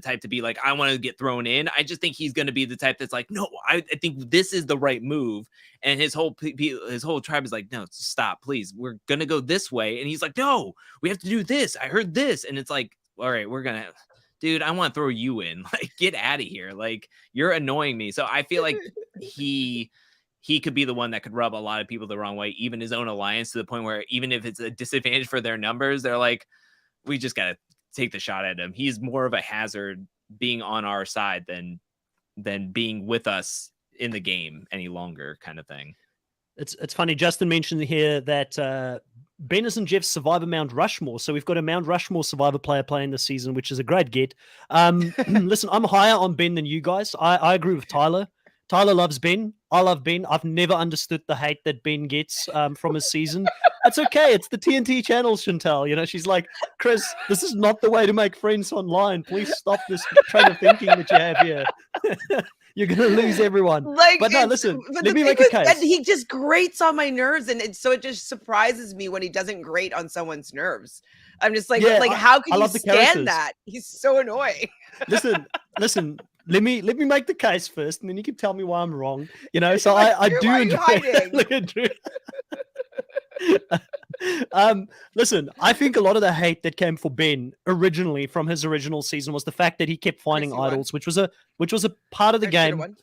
type to be like, I want to get thrown in. I just think he's going to be the type that's like, no, I think this is the right move. And his whole tribe is like, no, stop, please. We're going to go this way. And he's like, no, we have to do this. I heard this. And it's like, all right, we're going to, dude, I want to throw you in. Like, get out of here. Like, you're annoying me. So I feel like he could be the one that could rub a lot of people the wrong way, even his own alliance, to the point where even if it's a disadvantage for their numbers, they're like, we just got to take the shot at him. He's more of a hazard being on our side than being with us in the game any longer, kind of thing. It's funny. Justin mentioned here that Ben is in Jeff's Survivor Mount Rushmore. So we've got a Mount Rushmore Survivor player playing this season, which is a great get. Listen, I'm higher on Ben than you guys. I agree with Tyler. Tyler loves Ben. I love Ben. I've never understood the hate that Ben gets from his season. That's okay. It's the TNT channel, Chantel. She's like, Chris, this is not the way to make friends online. Please stop this train of thinking that you have here. You're going to lose everyone. But no, listen, let me make a case. He just grates on my nerves. And so it just surprises me when he doesn't grate on someone's nerves. I'm just like, how can you stand that? He's so annoying. Listen. Let me make the case first, and then you can tell me why I'm wrong. So I do enjoy. Look at Drew. Listen, I think a lot of the hate that came for Ben originally from his original season was the fact that he kept finding idols, which was a part of the game.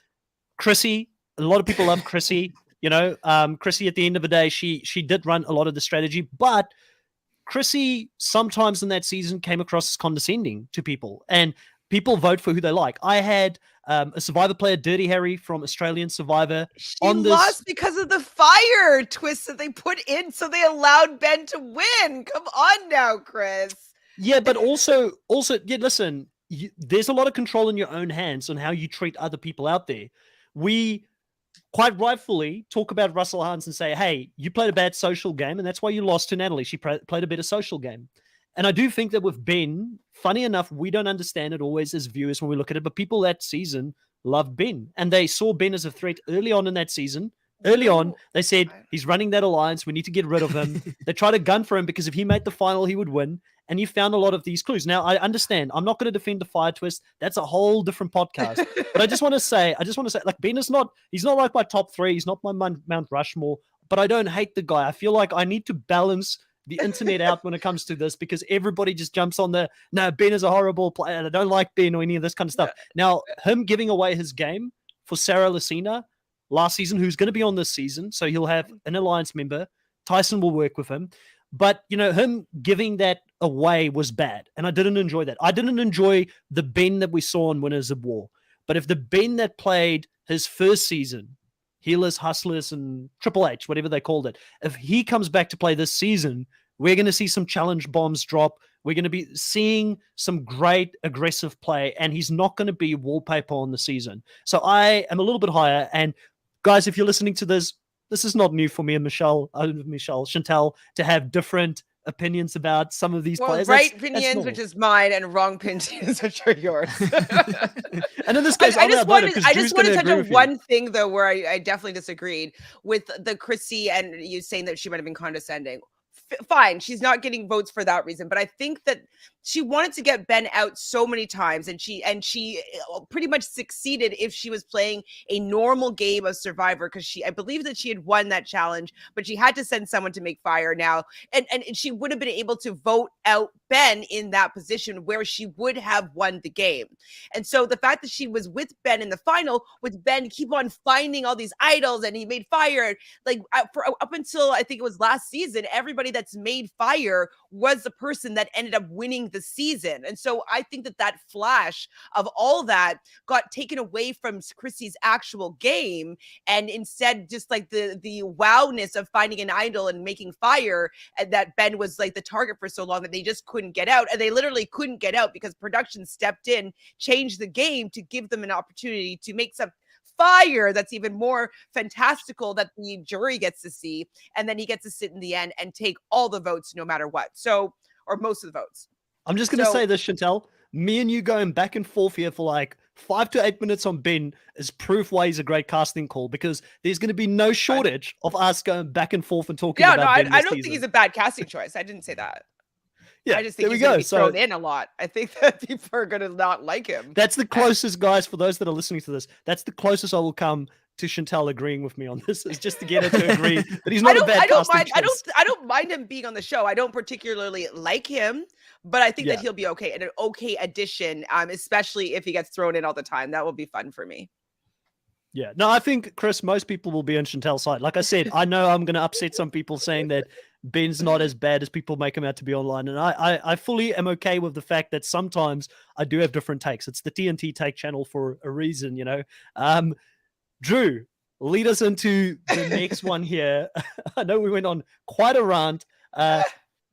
Chrissy, a lot of people love Chrissy. Chrissy at the end of the day, she did run a lot of the strategy, but Chrissy sometimes in that season came across as condescending to people, and people vote for who they like. I had a Survivor player, Dirty Harry from Australian Survivor. She lost because of the fire twist that they put in, so they allowed Ben to win. Come on now, Chris. Yeah, but also, listen, there's a lot of control in your own hands on how you treat other people out there. We quite rightfully talk about Russell Hines and say, hey, you played a bad social game, and that's why you lost to Natalie. She played a better social game. And I do think that with Ben, funny enough, we don't understand it always as viewers when we look at it, but people that season loved Ben. And they saw Ben as a threat early on in that season. Early on, they said, he's running that alliance. We need to get rid of him. They tried to gun for him because if he made the final, he would win. And you found a lot of these clues. Now, I understand. I'm not going to defend the fire twist. That's a whole different podcast. But I just want to say, like, Ben is he's not like my top three. He's not my Mount Rushmore. But I don't hate the guy. I feel like I need to balance the internet out when it comes to this, because everybody just jumps on no, Ben is a horrible player and I don't like Ben or any of this kind of stuff. Yeah. Now, him giving away his game for Sarah Lucina last season, who's going to be on this season, so he'll have an alliance member. Tyson will work with him. But, him giving that away was bad, and I didn't enjoy that. I didn't enjoy the Ben that we saw in Winners of War. But if the Ben that played his first season, Healers, Hustlers, and Triple H, whatever they called it, if he comes back to play this season we're going to see some challenge bombs drop. We're going to be seeing some great aggressive play, and he's not going to be wallpaper on the season. So I am a little bit higher. And guys, if you're listening to this, this is not new for me and Chantel, to have different opinions about some of these players. Right opinions, which is mine, and wrong opinions, which are yours. And in this case, I just wanted to touch on one thing though, where I definitely disagreed with the Chrissy and you saying that she might have been condescending. Fine, she's not getting votes for that reason, but I think that she wanted to get Ben out so many times, and she pretty much succeeded if she was playing a normal game of Survivor, because I believe that she had won that challenge, but she had to send someone to make fire now, and she would have been able to vote out Ben in that position where she would have won the game. And so the fact that she was with Ben in the final, with Ben keep on finding all these idols, and he made fire, like up until I think it was last season, everybody that's made fire was the person that ended up winning the season. And so I think that flash of all that got taken away from Chrissy's actual game, and instead just like the wowness of finding an idol and making fire, and that Ben was like the target for so long that they just couldn't get out. And they literally couldn't get out because production stepped in, changed the game to give them an opportunity to make some fire that's even more fantastical that the jury gets to see, and then he gets to sit in the end and take all the votes no matter what, so, or most of the votes. I'm just going to say this, Chantel. Me and you going back and forth here for like 5 to 8 minutes on Ben is proof why he's a great casting call, because there's going to be no shortage of us going back and forth and talking about Ben I don't think he's a bad casting choice. I didn't say that. Yeah, I just think he's going to be thrown in a lot. I think that people are going to not like him. That's the closest, guys, for those that are listening to this, that's the closest I will come to Chantel agreeing with me on this, is just to get her to agree that he's not a bad casting choice. I don't mind him being on the show. I don't particularly like him, but I think that he'll be okay, and an okay addition, especially if he gets thrown in all the time. That will be fun for me. Yeah, no, I think, Chris, most people will be on Chantel's side. Like I said, I know I'm going to upset some people saying that Ben's not as bad as people make him out to be online. And I fully am okay with the fact that sometimes I do have different takes. It's the TNT take channel for a reason, you know. Drew, lead us into the next one here. I know we went on quite a rant.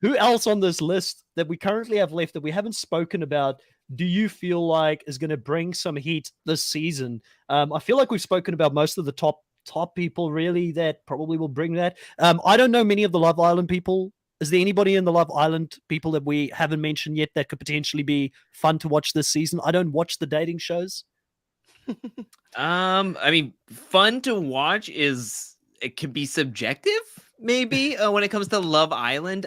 Who else on this list that we currently have left that we haven't spoken about do you feel like is going to bring some heat this season? I feel like we've spoken about most of the top people really that probably will bring that. I don't know many of the Love Island people. Is there anybody in the Love Island people that we haven't mentioned yet that could potentially be fun to watch this season? I don't watch the dating shows. I mean, fun to watch it can be subjective, maybe, when it comes to Love Island.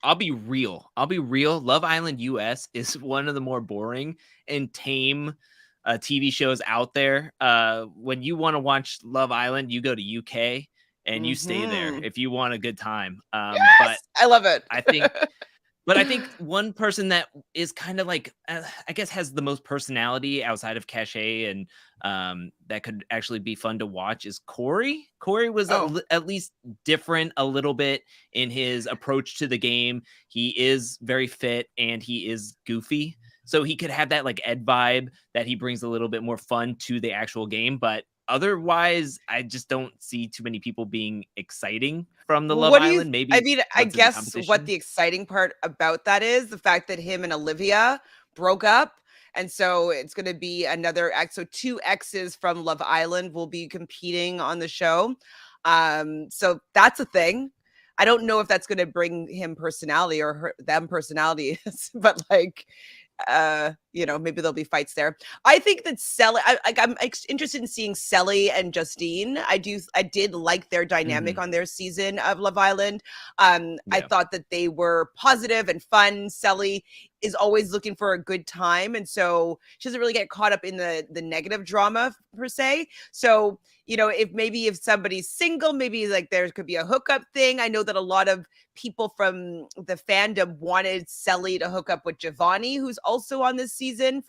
I'll be real. Love Island US is one of the more boring and tame TV shows out there. When you want to watch Love Island, you go to UK and you stay there if you want a good time. Yes! But I love it. I think one person that is kind of like, I guess, has the most personality outside of Cachet and that could actually be fun to watch is Corey. Corey was at least different a little bit in his approach to the game. He is very fit and he is goofy. So he could have that like Ed vibe that he brings a little bit more fun to the actual game. But otherwise, I just don't see too many people being exciting from the Love Island. Maybe. I mean, I guess what the exciting part about that is the fact that him and Olivia broke up. And so it's going to be another ex. So 2 exes from Love Island will be competing on the show. So that's a thing. I don't know if that's going to bring him personality or them personalities, but like, maybe there'll be fights there. I think that I'm interested in seeing Selly and Justine. I did like their dynamic on their season of Love Island. I thought that they were positive and fun. Selly is always looking for a good time, and so she doesn't really get caught up in the negative drama per se. So, if somebody's single, maybe like there could be a hookup thing. I know that a lot of people from the fandom wanted Selly to hook up with Giovanni, who's also on this season.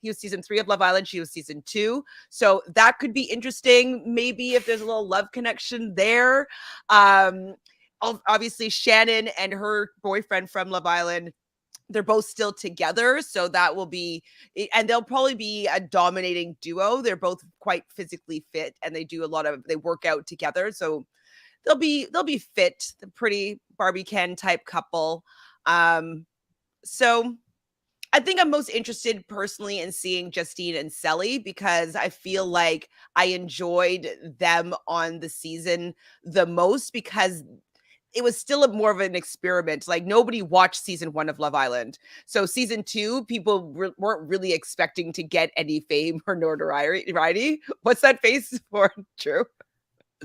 He was season 3 of Love Island. She was season 2. So that could be interesting. Maybe if there's a little love connection there. Obviously Shannon and her boyfriend from Love Island, they're both still together. So that will be, and they'll probably be a dominating duo. They're both quite physically fit and they work out together. So they'll be fit, the pretty Barbie Ken type couple. So I think I'm most interested personally in seeing Justine and Selly because I feel like I enjoyed them on the season the most because it was still more of an experiment. Like nobody watched season 1 of Love Island. So season 2, people weren't really expecting to get any fame or notoriety. What's that face for, Drew?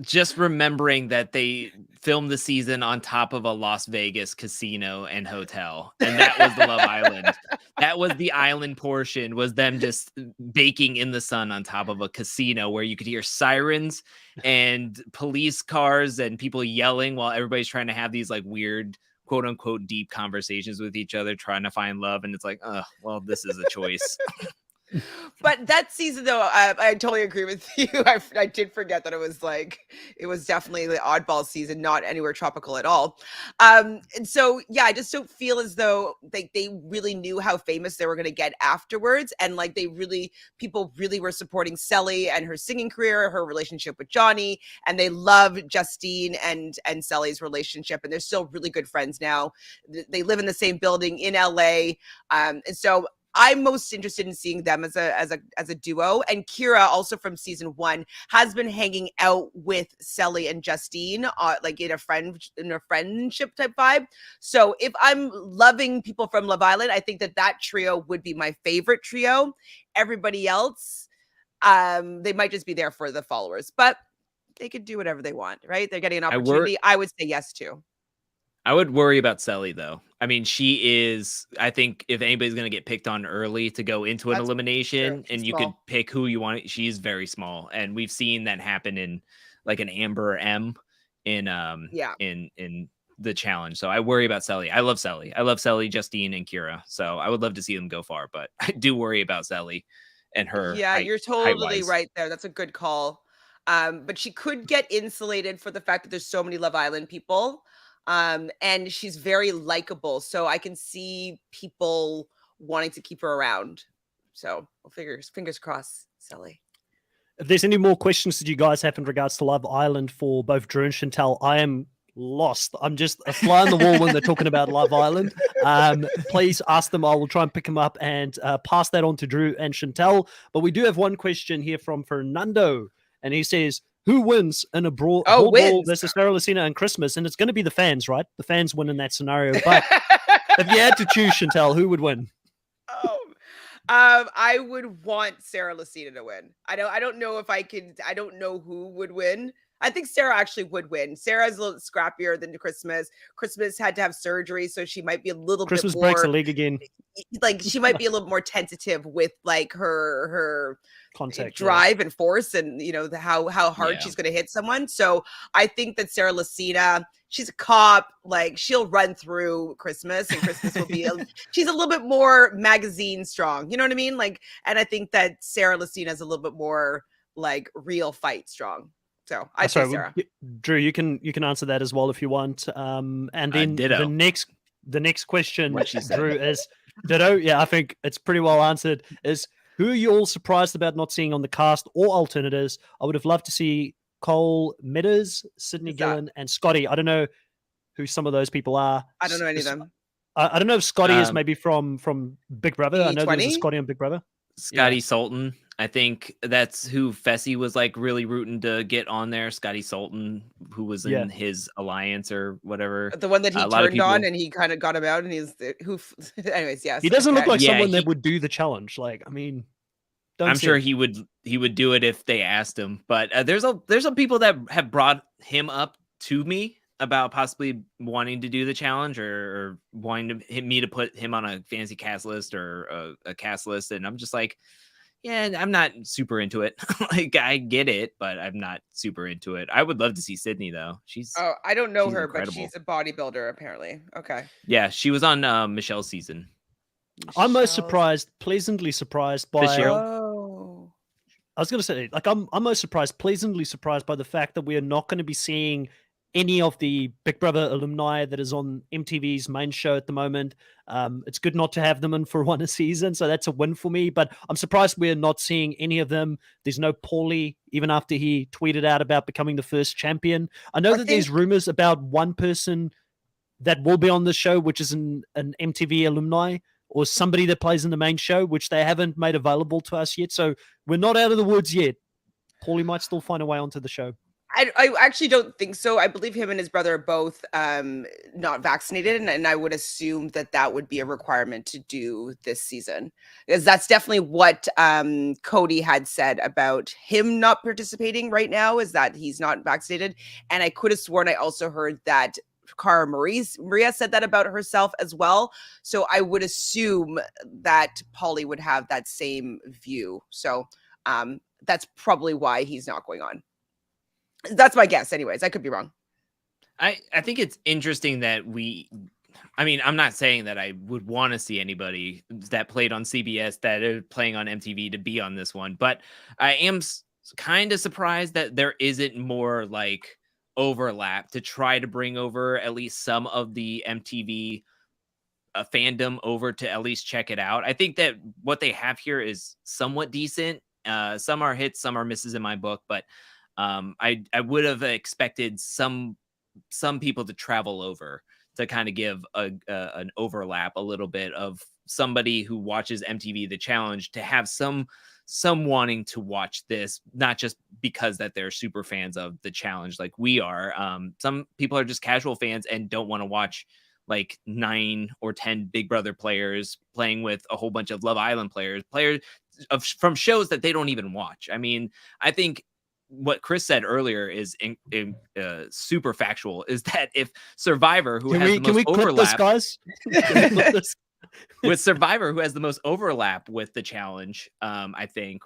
Just remembering that they filmed the season on top of a Las Vegas casino and hotel, and that was the Love Island. That was the island portion, was them just baking in the sun on top of a casino where you could hear sirens and police cars and people yelling while everybody's trying to have these like weird quote unquote deep conversations with each other, trying to find love. And it's like, oh, well, this is a choice. But that season, though, I totally agree with you. I did forget that it was definitely the oddball season, not anywhere tropical at all. And so, yeah, I just don't feel as though they really knew how famous they were going to get afterwards. And like people really were supporting Selly and her singing career, her relationship with Johnny, and they love Justine and Selly's relationship. And they're still really good friends now. They live in the same building in LA. And so I'm most interested in seeing them as a duo. And Kira, also from season 1, has been hanging out with Selly and Justine, like in a friendship type vibe. So if I'm loving people from Love Island, I think that trio would be my favorite trio. Everybody else, they might just be there for the followers, but they could do whatever they want, right? They're getting an opportunity. I would say yes to. I would worry about Selly, though. I mean, I think if anybody's going to get picked on early to go into an elimination and you could pick who you want, she's very small. And we've seen that happen in like an Amber M in the challenge. So I worry about Selly. I love Selly. I love Selly, Justine, and Kira. So I would love to see them go far, but I do worry about Selly and her. Yeah, you're totally right there. That's a good call. But she could get insulated for the fact that there's so many Love Island people. And she's very likable, so I can see people wanting to keep her around. So fingers crossed, Selly. If there's any more questions that you guys have in regards to Love Island for both Drew and Chantel, I am lost. I'm just a fly on the wall when they're talking about Love Island. Please ask them. I will try and pick them up and pass that on to Drew and Chantel. But we do have one question here from Fernando, and he says, who wins in a brawl versus Sarah Lucina and Christmas? And it's going to be the fans, right? The fans win in that scenario. But if you had to choose, Chantel, who would win? I would want Sarah Lucina to win. I don't know if I could. I don't know who would win. I think Sarah actually would win. Sarah's a little scrappier than Christmas. Christmas had to have surgery, so she might be a little bit more. Christmas breaks a leg again. Like she might be a little more tentative with like her contact drive and force, and how hard she's going to hit someone. So I think that Sarah Lucina, she's a cop, like she'll run through Christmas, and Christmas will be she's a little bit more magazine strong, you know what I mean? Like, and I think that Sarah Lucina is a little bit more like real fight strong. So I'd say Sarah. Drew, you can answer that as well if you want. And then the next question, Drew, is ditto. Yeah, I think it's pretty well answered. Is who are you all surprised about not seeing on the cast or alternatives? I would have loved to see Cole Meadows, Sydney Gillen, and Scotty. I don't know who some of those people are. I don't know any of them. I don't know if Scotty is maybe from Big Brother. I know there's a Scotty on Big Brother. Scotty Sultan. I think that's who Fessy was like really rooting to get on there. Scotty Sultan, who was in his alliance or whatever. The one that he turned on and he kind of got him out, and anyways, yes. He doesn't look like someone that would do the challenge. Like, I mean, I'm sure he would do it if they asked him. But there's some people that have brought him up to me about possibly wanting to do the challenge or wanting me to put him on a fancy cast list or a cast list, and I'm just like, yeah, I'm not super into it. Like, I get it, but I'm not super into it. I would love to see Sydney though. I don't know her, incredible. But she's a bodybuilder apparently. Okay. Yeah, she was on Michelle's season. I'm most pleasantly surprised by. I was going to say, like, I'm most pleasantly surprised by the fact that we are not going to be seeing any of the Big Brother alumni that is on MTV's main show at the moment. It's good not to have them in for one a season, so that's a win for me. But I'm surprised we're not seeing any of them. There's no Paulie, even after he tweeted out about becoming the first champion. I know that there's rumors about one person that will be on the show, which is an MTV alumni or somebody that plays in the main show, which they haven't made available to us yet. So we're not out of the woods yet. Paulie might still find a way onto the show. I actually don't think so. I believe him and his brother are both not vaccinated, and I would assume that that would be a requirement to do this season, because that's definitely what Cody had said about him not participating right now, is that he's not vaccinated. And I could have sworn I also heard that Cara Maria said that about herself as well. So I would assume that Paulie would have that same view. So that's probably why he's not going on. That's my guess. Anyways, I could be wrong. I think it's interesting that I'm not saying that I would want to see anybody that played on CBS that are playing on MTV to be on this one, but I am kind of surprised that there isn't more like overlap to try to bring over at least some of the MTV fandom over to at least check it out. I think that what they have here is somewhat decent. Some are hits, some are misses in my book, but I would have expected some people to travel over to kind of give an overlap a little bit of somebody who watches MTV The Challenge to have some wanting to watch this, not just because that they're super fans of The Challenge like we are. Some people are just casual fans and don't want to watch like 9 or 10 Big Brother players playing with a whole bunch of Love Island players from shows that they don't even watch. I mean, I think what Chris said earlier is super factual, is that if Survivor, who has the most overlap, guys? with Survivor, who has the most overlap with The Challenge, I think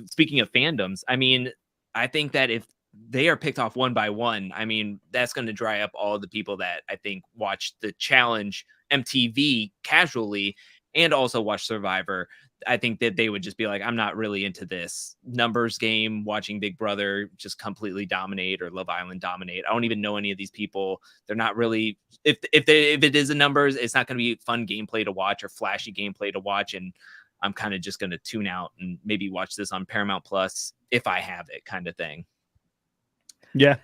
speaking of fandoms, I mean, I think that if they are picked off one by one, I mean, that's going to dry up all the people that I think watch The Challenge MTV casually and also watch Survivor. I think that they would just be like, I'm not really into this numbers game, watching Big Brother just completely dominate or Love Island dominate. I don't even know any of these people. They're not really, if it is a numbers, it's not going to be fun gameplay to watch or flashy gameplay to watch. And I'm kind of just going to tune out and maybe watch this on Paramount Plus if I have it, kind of thing. Yeah.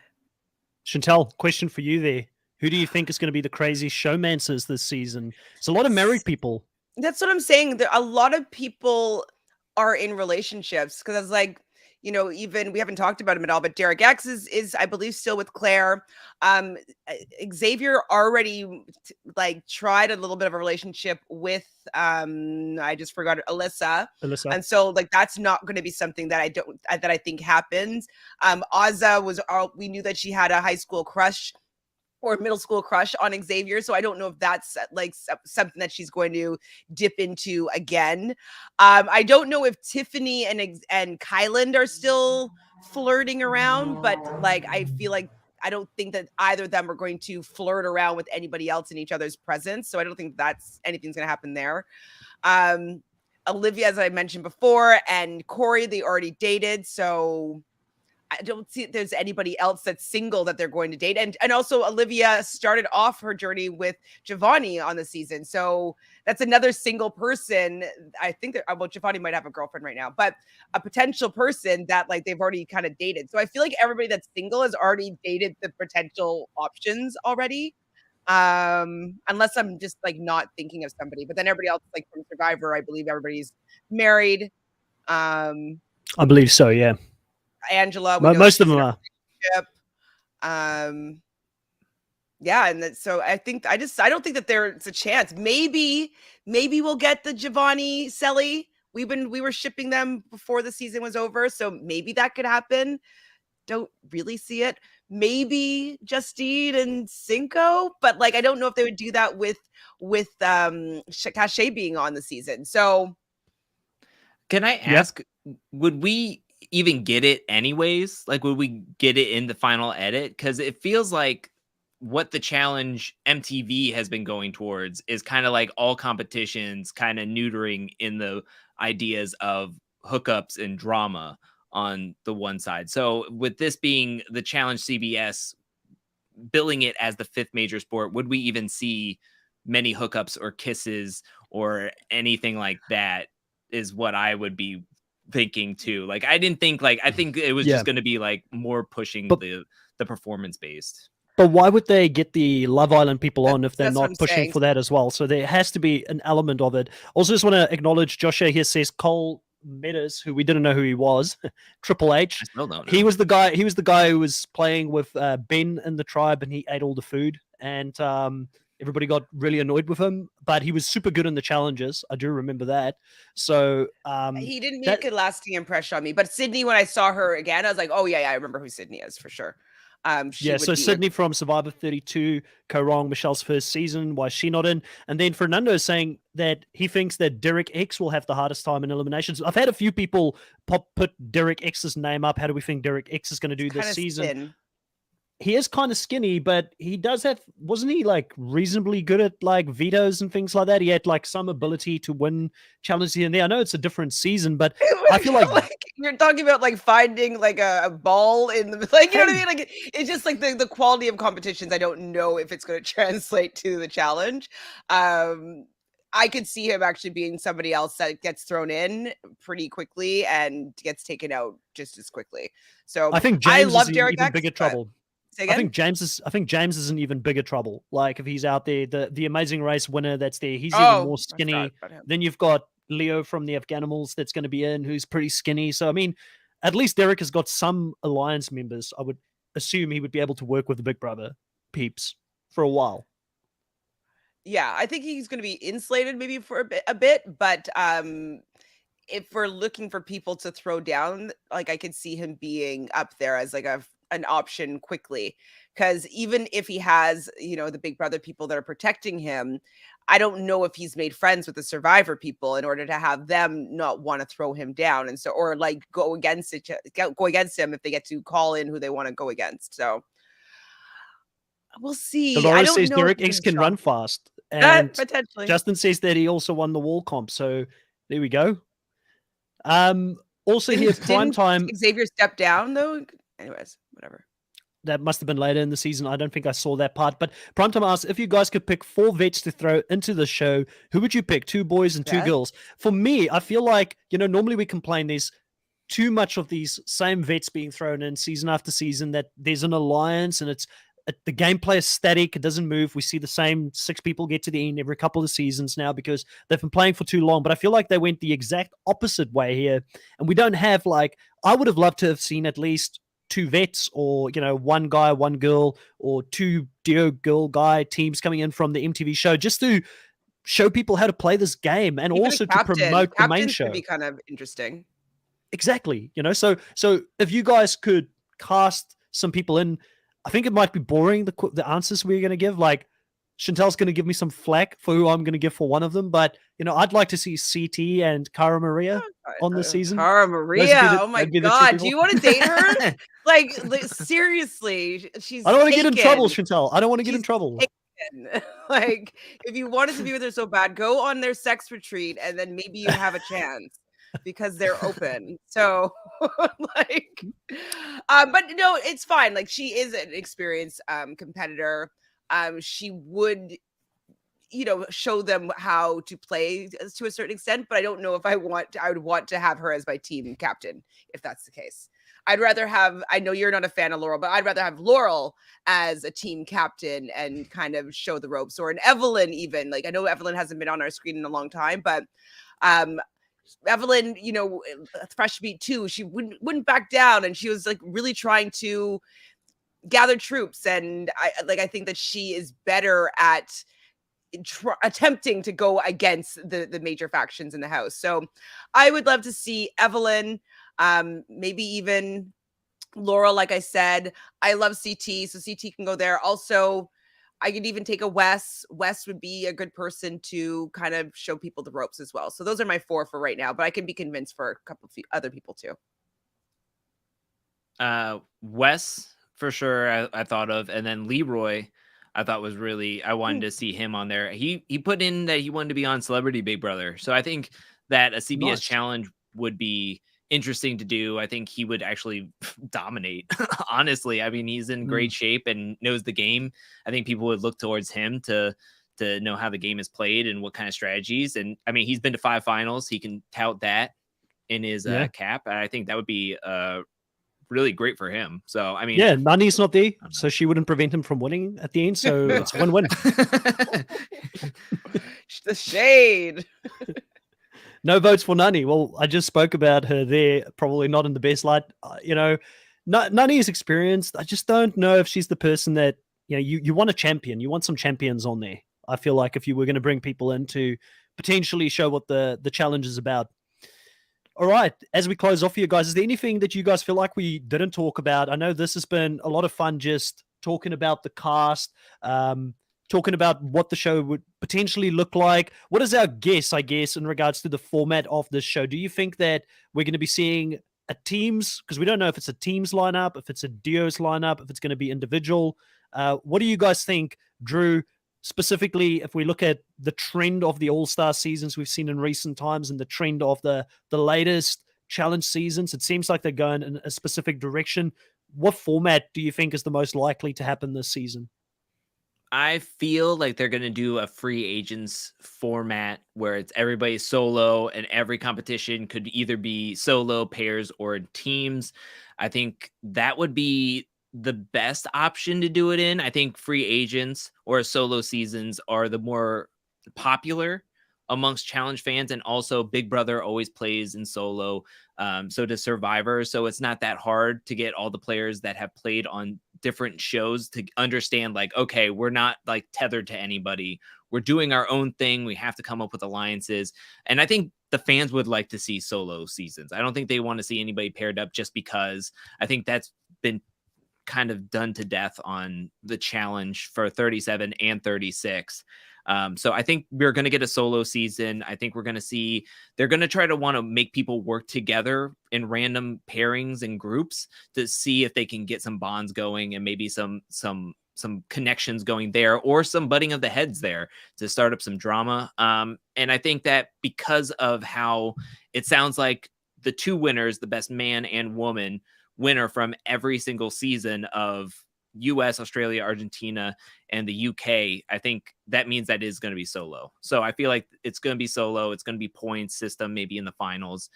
Chantel, question for you there. Who do you think is going to be the crazy showmancers this season? It's a lot of married people. That's what I'm saying. A lot of people are in relationships, because I was like, even we haven't talked about him at all, but Derek X is I believe still with Claire. Xavier already tried a little bit of a relationship with I just forgot Alyssa. And so that's not going to be something that I think happens. Azah we knew that she had a high school crush or middle school crush on Xavier. So I don't know if that's something that she's going to dip into again. I don't know if Tiffany and Kyland are still flirting around, but I feel like I don't think that either of them are going to flirt around with anybody else in each other's presence. So I don't think anything's going to happen there. Olivia, as I mentioned before, and Corey, they already dated. So I don't see if there's anybody else that's single that they're going to date. And also Olivia started off her journey with Giovanni on the season. So that's another single person. I think Giovanni might have a girlfriend right now, but a potential person that they've already kind of dated. So I feel like everybody that's single has already dated the potential options already. Unless I'm just not thinking of somebody, but then everybody else from Survivor, I believe everybody's married. I believe so. Yeah. Angela, most of them are. Yeah, and so I think I don't think that there's a chance. Maybe we'll get the Giovanni Selly. We were shipping them before the season was over, so maybe that could happen. Don't really see it. Maybe Justine and Cinco, but I don't know if they would do that with Cachet being on the season. So, can I ask? Would we even get it anyways? Would we get it in the final edit? Because it feels like what the Challenge MTV has been going towards is kind of all competitions kind of neutering in the ideas of hookups and drama on the one side. So with this being the Challenge CBS, billing it as the 5th major sport, would we even see many hookups or kisses or anything like that? Is what I would be thinking too. Like, I didn't think like, I think it was Yeah. just going to be like more pushing But- the performance based. But why would they get the Love Island people on if they're That's what not I'm pushing saying. for that as well? So there has to be an element of it. Also, just want to acknowledge Joshua here says Cole Meadows, who we didn't know who he was, Triple H. I still don't know. He was the guy. He was the guy who was playing with Ben in the tribe, and he ate all the food, and everybody got really annoyed with him. But he was super good in the challenges. I do remember that. So He didn't that- make a lasting impression on me. But Sydney, when I saw her again, I was like, oh yeah, I remember who Sydney is for sure. She yeah, would so be Sydney from Survivor 32, Korong, Michelle's first season. Why is she not in? And then Fernando is saying that he thinks that Derek X will have the hardest time in eliminations. I've had a few people put Derek X's name up. How do we think Derek X is going to do this season? Thin. He is kind of skinny, but he does have, wasn't he like reasonably good at like vetoes and things like that? He had like some ability to win challenges here and there. I know it's a different season, but I feel like you're talking about like finding like a ball in the like, you know what I mean? Like it's just like the quality of competitions. I don't know if it's going to translate to the challenge. I could see him actually being somebody else that gets thrown in pretty quickly and gets taken out just as quickly. So I think James love is Derek even X, bigger but- trouble. Say I again? think James is in even bigger trouble. Like if he's out there, the Amazing Race winner that's there, he's even more I skinny. forgot about him. Then you've got Leo from the Afghanimals that's going to be in, who's pretty skinny. So I mean, at least Derek has got some alliance members. I would assume he would be able to work with the Big Brother peeps for a while. Yeah, I think he's going to be insulated maybe for a bit, but if we're looking for people to throw down, like I could see him being up there as like an option quickly. Because even if he has, the Big Brother people that are protecting him, I don't know if he's made friends with the Survivor people in order to have them not want to throw him down, and so or like go against him if they get to call in who they want to go against. So we'll see. I Dolores don't says know. Derek if he's X gonna can show run up. fast, and Potentially. Justin says that he also won the wall comp. So there we go. Also here, prime Didn't time. Xavier step down though. Anyways, whatever. That must have been later in the season. I don't think I saw that part. But Primetime asks, if you guys could pick 4 vets to throw into the show, who would you pick? 2 boys and 2 Vet? girls. For me, I feel like, normally we complain there's too much of these same vets being thrown in season after season, that there's an alliance and the gameplay is static. It doesn't move. We see the same 6 people get to the end every couple of seasons now because they've been playing for too long. But I feel like they went the exact opposite way here. And we don't have I would have loved to have seen at least 2 vets or, 1 guy, 1 girl, or 2 duo girl guy teams coming in from the MTV show just to show people how to play this game and Even a also to captain. promote the main Captains show. could be kind of interesting. Exactly. So if you guys could cast some people in, I think it might be boring, the answers we're going to give. Like, Chantel's going to give me some flack for who I'm going to give for one of them, but I'd like to see CT and Cara Maria on this season. Cara Maria. Oh my that'd be the 2 god. Do people. you want to date her? like seriously, she's I don't want to get in trouble, taken. Chantel. I don't want to get in She's trouble. Like, if you wanted to be with her so bad, go on their sex retreat and then maybe you have a chance because they're open. So but no, it's fine. Like, she is an experienced competitor. She would show them how to play to a certain extent, but I don't know if I would want to have her as my team captain if that's the case. I'd rather have, I know you're not a fan of Laurel, but I'd rather have Laurel as a team captain and kind of show the ropes, or an Evelyn even. Like, I know Evelyn hasn't been on our screen in a long time, but Evelyn, Fresh Beat too, she wouldn't back down, and she was like really trying to gather troops, and I think that she is better at attempting to go against the major factions in the house. So I would love to see Evelyn, maybe even Laurel. Like I said, I love CT, so CT can go there. Also, I could even take a Wes. Wes would be a good person to kind of show people the ropes as well. So those are my 4 for right now, but I can be convinced for a couple of other people too. Wes for sure, I thought of, and then Leroy I thought was really, I wanted to see him on there. He put in that he wanted to be on Celebrity Big Brother. So I think that a CBS Nice. challenge would be interesting to do. I think he would actually dominate. Honestly, I mean, he's in great shape and knows the game. I think people would look towards him to know how the game is played and what kind of strategies. And I mean, he's been to 5 finals. He can tout that in his cap. And I think that would be really great for him. So I mean, yeah, Nani's not there, so she wouldn't prevent him from winning at the end. So it's a win-win. The shade. No votes for Nani. Well, I just spoke about her there. Probably not in the best light. Nani is experienced. I just don't know if she's the person that you want a champion. You want some champions on there. I feel like if you were going to bring people in to potentially show what the challenge is about. All right, as we close off here, guys, is there anything that you guys feel like we didn't talk about? I know this has been a lot of fun just talking about the cast, talking about what the show would potentially look like. What is our guess, I guess, in regards to the format of this show? Do you think that we're going to be seeing a teams? Because we don't know if it's a teams lineup, if it's a duos lineup, if it's going to be individual. What do you guys think, Drew? Specifically, if we look at the trend of the All-Star seasons we've seen in recent times and the trend of the latest challenge seasons, it seems like they're going in a specific direction. What format do you think is the most likely to happen this season? I feel like they're going to do a free agents format where it's everybody solo and every competition could either be solo, pairs, or teams. I think that would be the best option to do it in. I think free agents or solo seasons are the more popular amongst challenge fans, and also Big Brother always plays in solo. So does Survivor. So it's not that hard to get all the players that have played on different shows to understand, like, okay, we're not like tethered to anybody. We're doing our own thing. We have to come up with alliances. And I think the fans would like to see solo seasons. I don't think they want to see anybody paired up just because. I think that's been kind of done to death on the challenge for 37 and 36. So I think we're going to get a solo season. I think we're going to see, they're going to try to want to make people work together in random pairings and groups to see if they can get some bonds going and maybe some connections going there, or some butting of the heads there to start up some drama. And I think that because of how it sounds like the 2 winners, the best man and woman winner from every single season of US, Australia, Argentina, and the UK, I think that means that is going to be solo. So I feel like it's going to be solo. It's going to be points system, maybe in the finals.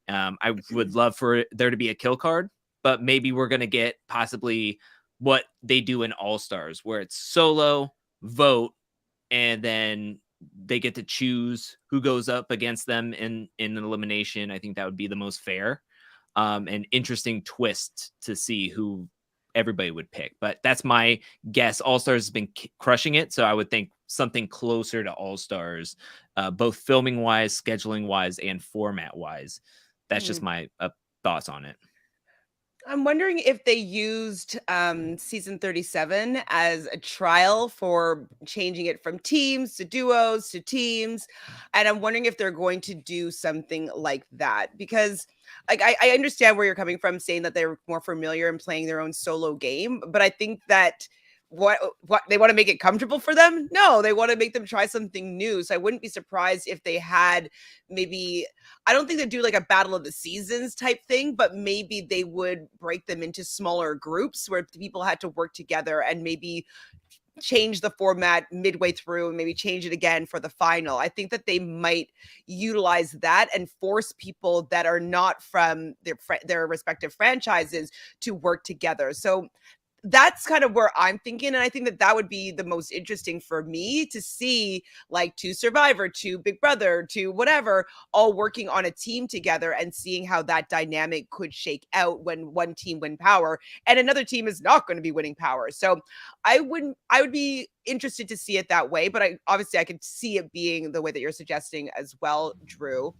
I would love for there to be a kill card, but maybe we're going to get possibly what they do in All Stars, where it's solo, vote, and then they get to choose who goes up against them in an elimination. I think that would be the most fair. An interesting twist to see who everybody would pick. But that's my guess. All-Stars has been crushing it, so I would think something closer to All-Stars, both filming-wise, scheduling-wise, and format-wise. That's just my thoughts on it. I'm wondering if they used season 37 as a trial for changing it from teams to duos to teams. And I'm wondering if they're going to do something like that, because like I understand where you're coming from, saying that they're more familiar in playing their own solo game. But I think that what they want to make it comfortable for them. No, they want to make them try something new. So I wouldn't be surprised if they had maybe, I don't think they do like a battle of the seasons type thing, but maybe they would break them into smaller groups where people had to work together and maybe change the format midway through and maybe change it again for the final. I think that they might utilize that and force people that are not from their respective franchises to work together. So that's kind of where I'm thinking. And I think that that would be the most interesting for me to see, like 2 Survivor, 2 Big Brother, 2 whatever, all working on a team together and seeing how that dynamic could shake out when one team win power and another team is not going to be winning power. So I would be interested to see it that way, but I could see it being the way that you're suggesting as well, Drew.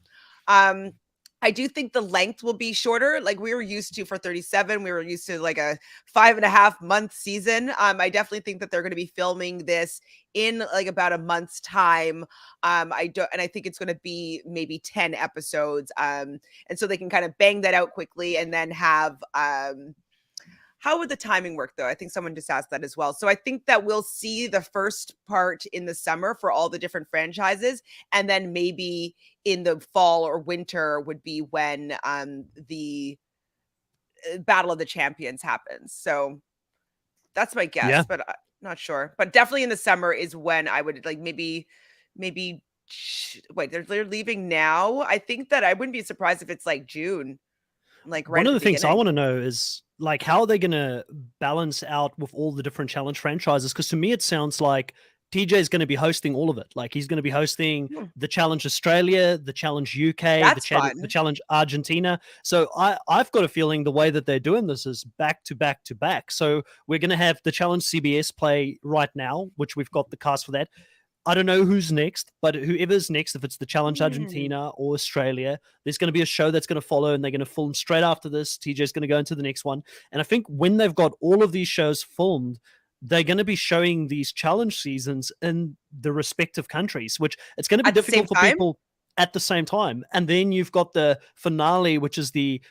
I do think the length will be shorter. Like we were used to for 37, we were used to like a 5.5 month season. I definitely think that they're going to be filming this in like about a month's time. I think it's going to be maybe 10 episodes. And so they can kind of bang that out quickly and then have How would the timing work, though? I think someone just asked that as well. So I think that we'll see the first part in the summer for all the different franchises, and then maybe in the fall or winter would be when the Battle of the Champions happens. So that's my guess, Yeah. but I'm not sure. But definitely in the summer is when I would like maybe wait, they're leaving now. I think that I wouldn't be surprised if it's like June, like right One at of the the things I beginning. want to know is like how are they going to balance out with all the different challenge franchises? Because to me, it sounds like TJ is going to be hosting all of it. Like he's going to be hosting Hmm, the Challenge Australia, the Challenge UK, That's the fun. Challenge Argentina. So I've got a feeling the way that they're doing this is back to back to back. So we're going to have the Challenge CBS play right now, which we've got the cast for that. I don't know who's next, but whoever's next, if it's the Challenge Hmm, Argentina or Australia, there's going to be a show that's going to follow and they're going to film straight after this. TJ's going to go into the next one. And I think when they've got all of these shows filmed, they're going to be showing these challenge seasons in the respective countries, which it's going to be At the same difficult for time? people at the same time. And then you've got the finale, which is the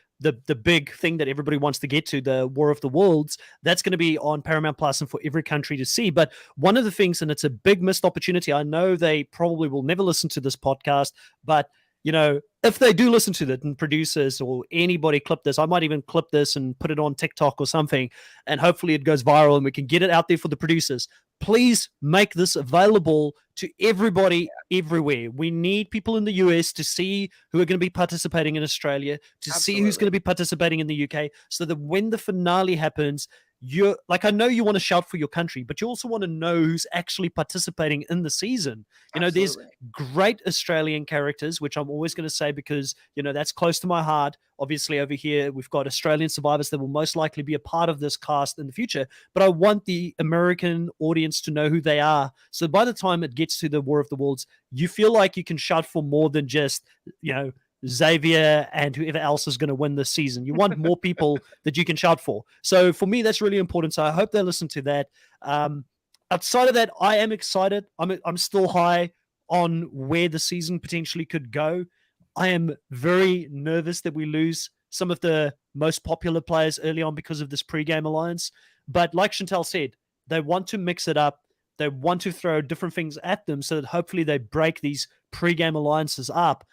big thing that everybody wants to get to, the War of the Worlds. That's going to be on Paramount Plus and for every country to see. But one of the things, and it's a big missed opportunity, I know they probably will never listen to this podcast, but if they do listen to it and producers or anybody clip this, I might even clip this and put it on TikTok or something, and hopefully it goes viral and we can get it out there for the producers. Please make this available to everybody everywhere. We need people in the US to see who are going to be participating in Australia, to see who's going Absolutely. to be participating in the UK, so that when the finale happens, you're like, I know you want to shout for your country, but you also want to know who's actually participating in the season. There's Absolutely. great Australian characters, which I'm always going to say because, that's close to my heart. Obviously, over here, we've got Australian survivors that will most likely be a part of this cast in the future, but I want the American audience to know who they are. So by the time it gets to the War of the Worlds, you feel like you can shout for more than just, Xavier and whoever else is going to win this season. You want more people that you can shout for. So for me, that's really important. So I hope they listen to that. Outside of that, I am excited. I'm still high on where the season potentially could go. I am very nervous that we lose some of the most popular players early on because of this pre-game alliance. But like Chantel said, they want to mix it up. They want to throw different things at them so that hopefully they break these pre-game alliances up.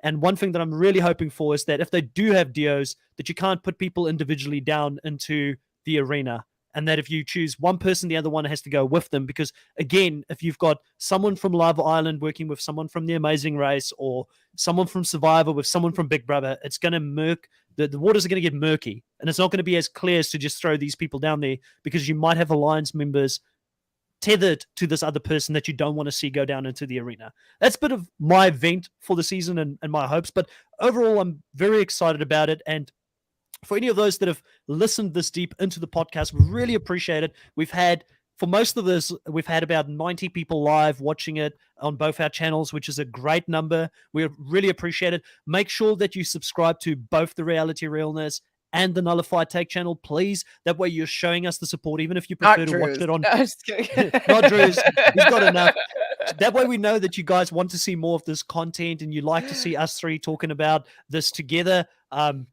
And one thing that I'm really hoping for is that if they do have DOs, that you can't put people individually down into the arena. And that if you choose one person, the other one has to go with them. Because again, if you've got someone from Love Island working with someone from The Amazing Race, or someone from Survivor with someone from Big Brother, it's going to the waters are going to get murky. And it's not going to be as clear as to just throw these people down there, because you might have alliance members tethered to this other person that you don't want to see go down into the arena. That's a bit of my vent for the season and my hopes. But overall, I'm very excited about it. And for any of those that have listened this deep into the podcast, we really appreciate it. For most of this, we've had about 90 people live watching it on both our channels, which is a great number. We really appreciate it. Make sure that you subscribe to both the Reality Realness and the Nullified Take channel, please. That way you're showing us the support, even if you prefer Not to watch Drew's. it on No, I'm just kidding. not Drew's. He's got enough. That way we know that you guys want to see more of this content and you like to see us three talking about this together. I'm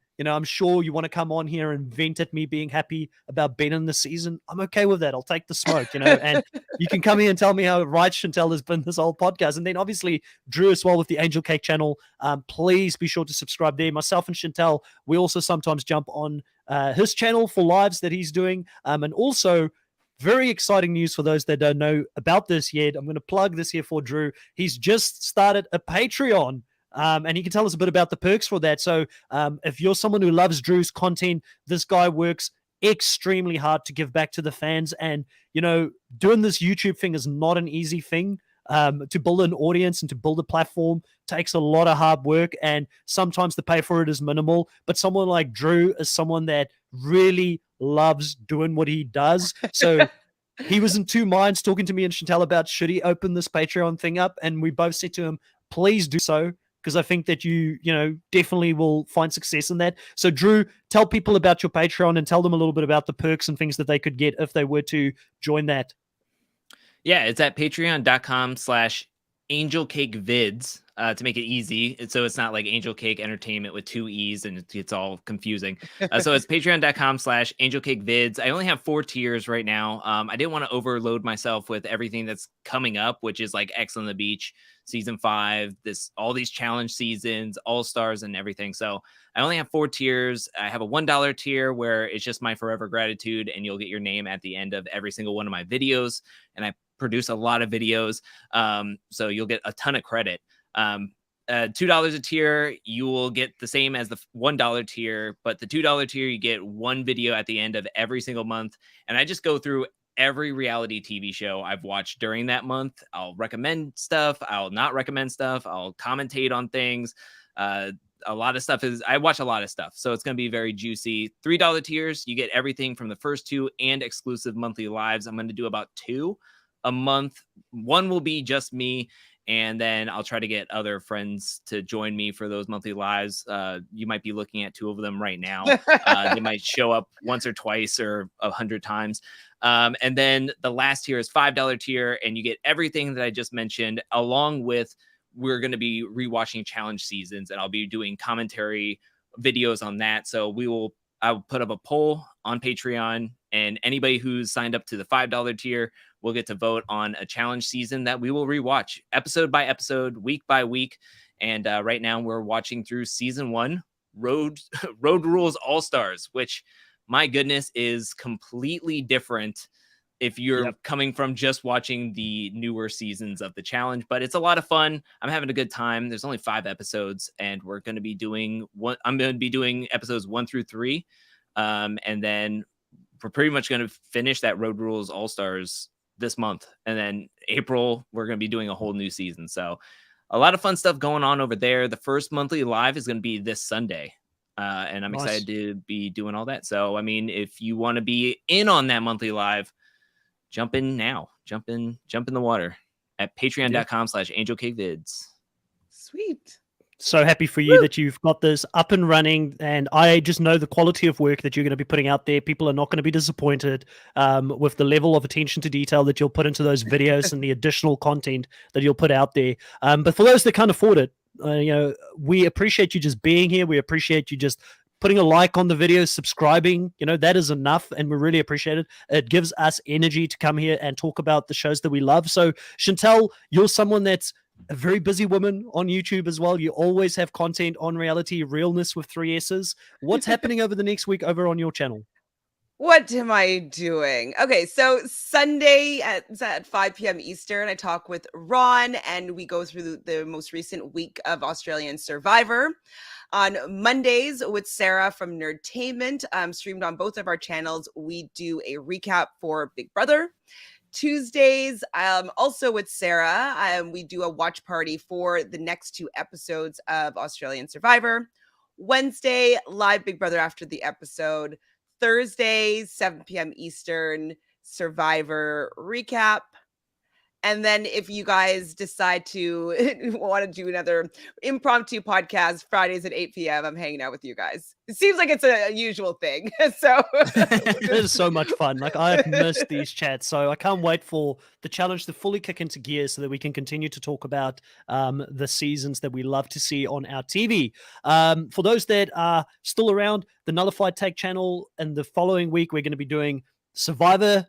sure you want to come on here and vent at me being happy about Ben in the season. I'm okay with that. I'll take the smoke, and you can come here and tell me how right Chantel has been this whole podcast. And then obviously Drew as well with the Angel Cake channel. Please be sure to subscribe there. Myself and Chantel, we also sometimes jump on his channel for lives that he's doing. And also, very exciting news for those that don't know about this yet. I'm going to plug this here for Drew. He's just started a Patreon. And he can tell us a bit about the perks for that. So if you're someone who loves Drew's content, this guy works extremely hard to give back to the fans. And, doing this YouTube thing is not an easy thing. To build an audience and to build a platform takes a lot of hard work. And sometimes the pay for it is minimal. But someone like Drew is someone that really loves doing what he does. So he was in two minds talking to me and Chantel about should he open this Patreon thing up. And we both said to him, please do so, because I think that you definitely will find success in that. So Drew, tell people about your Patreon and tell them a little bit about the perks and things that they could get if they were to join that. Yeah, it's at patreon.com/angelcakevids. to make it easy. So it's not like Angel Cake Entertainment with 2 E's and it's all confusing. So it's patreon.com/angelcakevids. I only have 4 tiers right now. I didn't want to overload myself with everything that's coming up, which is like X on the Beach season 5, all these challenge seasons, All Stars and everything. So I only have 4 tiers. I have a $1 tier where it's just my forever gratitude, and you'll get your name at the end of every single one of my videos. And I produce a lot of videos, so you'll get a ton of credit. $2 a tier, you will get the same as the $1 tier, but the $2 tier, you get 1 video at the end of every single month. And I just go through every reality TV show I've watched during that month. I'll recommend stuff. I'll not recommend stuff. I'll commentate on things. A lot of stuff I watch a lot of stuff. So it's going to be very juicy. $3 tiers, you get everything from the first 2 and exclusive monthly lives. I'm going to do about 2 a month. 1 will be just me. And then I'll try to get other friends to join me for those monthly lives. You might be looking at 2 of them right now. They might show up once or twice or 100 times. And then the last tier is $5 tier, and you get everything that I just mentioned, along with we're going to be rewatching challenge seasons, and I'll be doing commentary videos on that. So I'll put up a poll on Patreon, and anybody who's signed up to the $5 tier will get to vote on a challenge season that we will rewatch episode by episode, week by week. And right now we're watching through season 1, Road Rules All Stars, which, my goodness, is completely different if you're coming from just watching the newer seasons of the challenge. But it's a lot of fun. I'm having a good time. There's only 5 episodes, and we're going to be doing I'm going to be doing episodes 1 through 3. And then we're pretty much going to finish that Road Rules All Stars this month. And then April, we're going to be doing a whole new season. So a lot of fun stuff going on over there. The first monthly live is going to be this Sunday. And I'm excited to be doing all that. So, I mean, if you want to be in on that monthly live, jump in now. Jump in the water at patreon.com/angelcakevids. Sweet. So happy for you that you've got this up and running, and I just know the quality of work that you're going to be putting out there. People are not going to be disappointed with the level of attention to detail that you'll put into those videos and the additional content that you'll put out there. But for those that can't afford it, we appreciate you just being here. We appreciate you just putting a like on the video, subscribing. That is enough, and we really appreciate it. It gives us energy to come here and talk about the shows that we love. So, Chantel, you're someone that's a very busy woman on YouTube as well. You always have content on Reality Realness with 3 S's. What's happening over the next week over on your channel? What am I doing? Okay, so Sunday at 5 p.m. Eastern, I talk with Ron, and we go through the most recent week of Australian Survivor. On Mondays with Sarah from Nerdtainment, streamed on both of our channels, we do a recap for Big Brother. Tuesdays, also with Sarah, we do a watch party for the next 2 episodes of Australian Survivor. Wednesday, live Big Brother after the episode. Thursday, 7 p.m. Eastern, Survivor recap. And then if you guys decide to want to do another impromptu podcast, Fridays at 8 p.m., I'm hanging out with you guys. It seems like it's a usual thing. So it is so much fun. Like, I've missed these chats. So I can't wait for the challenge to fully kick into gear so that we can continue to talk about the seasons that we love to see on our TV. For those that are still around, the Nullified Take channel, and the following week, we're going to be doing Survivor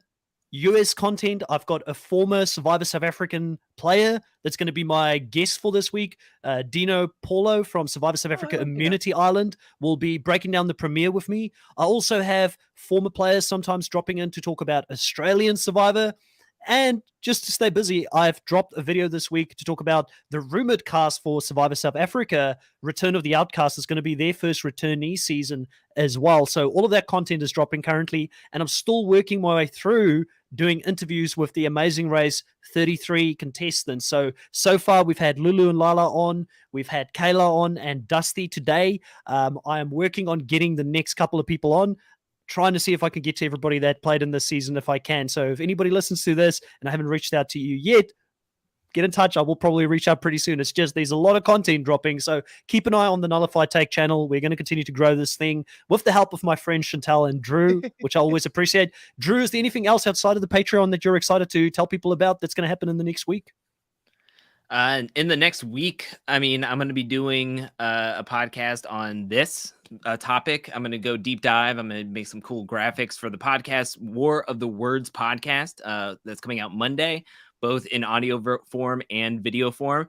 US content. I've got a former Survivor South African player that's going to be my guest for this week. Dino Paulo from Survivor South Africa Immunity Island will be breaking down the premiere with me. I also have former players sometimes dropping in to talk about Australian Survivor. And just to stay busy, I've dropped a video this week to talk about the rumored cast for Survivor South Africa. Return of the Outcast is going to be their first returnee season as well. So all of that content is dropping currently, and I'm still working my way through doing interviews with the Amazing Race 33 contestants. So far we've had Lulu and Lala on, we've had Kayla on, and Dusty today. I am working on getting the next couple of people on, trying to see if I can get to everybody that played in this season if I can. So if anybody listens to this and I haven't reached out to you yet, get in touch. I will probably reach out pretty soon. It's just there's a lot of content dropping, so keep an eye on the Nullified Take channel. We're going to continue to grow this thing with the help of my friends Chantal and Drew, which I always appreciate. Drew, is there anything else outside of the Patreon that you're excited to tell people about that's going to happen in the next week? In the next week, I mean, I'm going to be doing a podcast on this topic. I'm going to go deep dive. I'm going to make some cool graphics for the podcast, War of the Words podcast, that's coming out Monday, both in audio form and video form.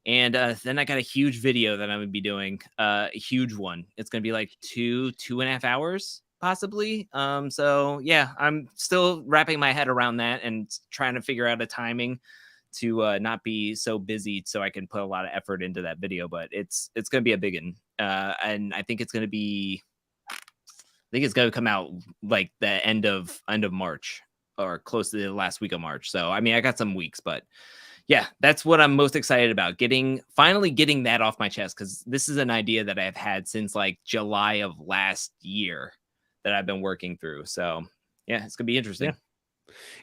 And then I got a huge video that I'm going to be doing, a huge one. It's going to be like 2.5 hours, possibly. So yeah, I'm still wrapping my head around that and trying to figure out a timing to not be so busy so I can put a lot of effort into that video. But it's going to be a big one. And I think it's going to come out like the end of March or close to the last week of March. So, I mean, I got some weeks, but yeah, that's what I'm most excited about, finally getting that off my chest, because this is an idea that I've had since like July of last year that I've been working through. So yeah, it's going to be interesting. Yeah.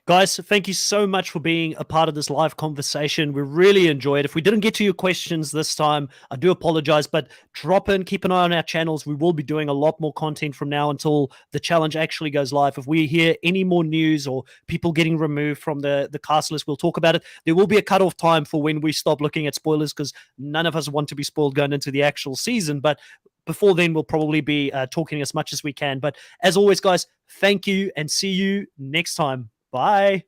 Guys, thank you so much for being a part of this live conversation. We really enjoyed it. If we didn't get to your questions this time, I do apologize, but drop in, keep an eye on our channels. We will be doing a lot more content from now until the challenge actually goes live. If we hear any more news or people getting removed from the cast list, we'll talk about it. There will be a cutoff time for when we stop looking at spoilers, because none of us want to be spoiled going into the actual season. But before then, we'll probably be talking as much as we can. But as always, guys, thank you and see you next time. Bye.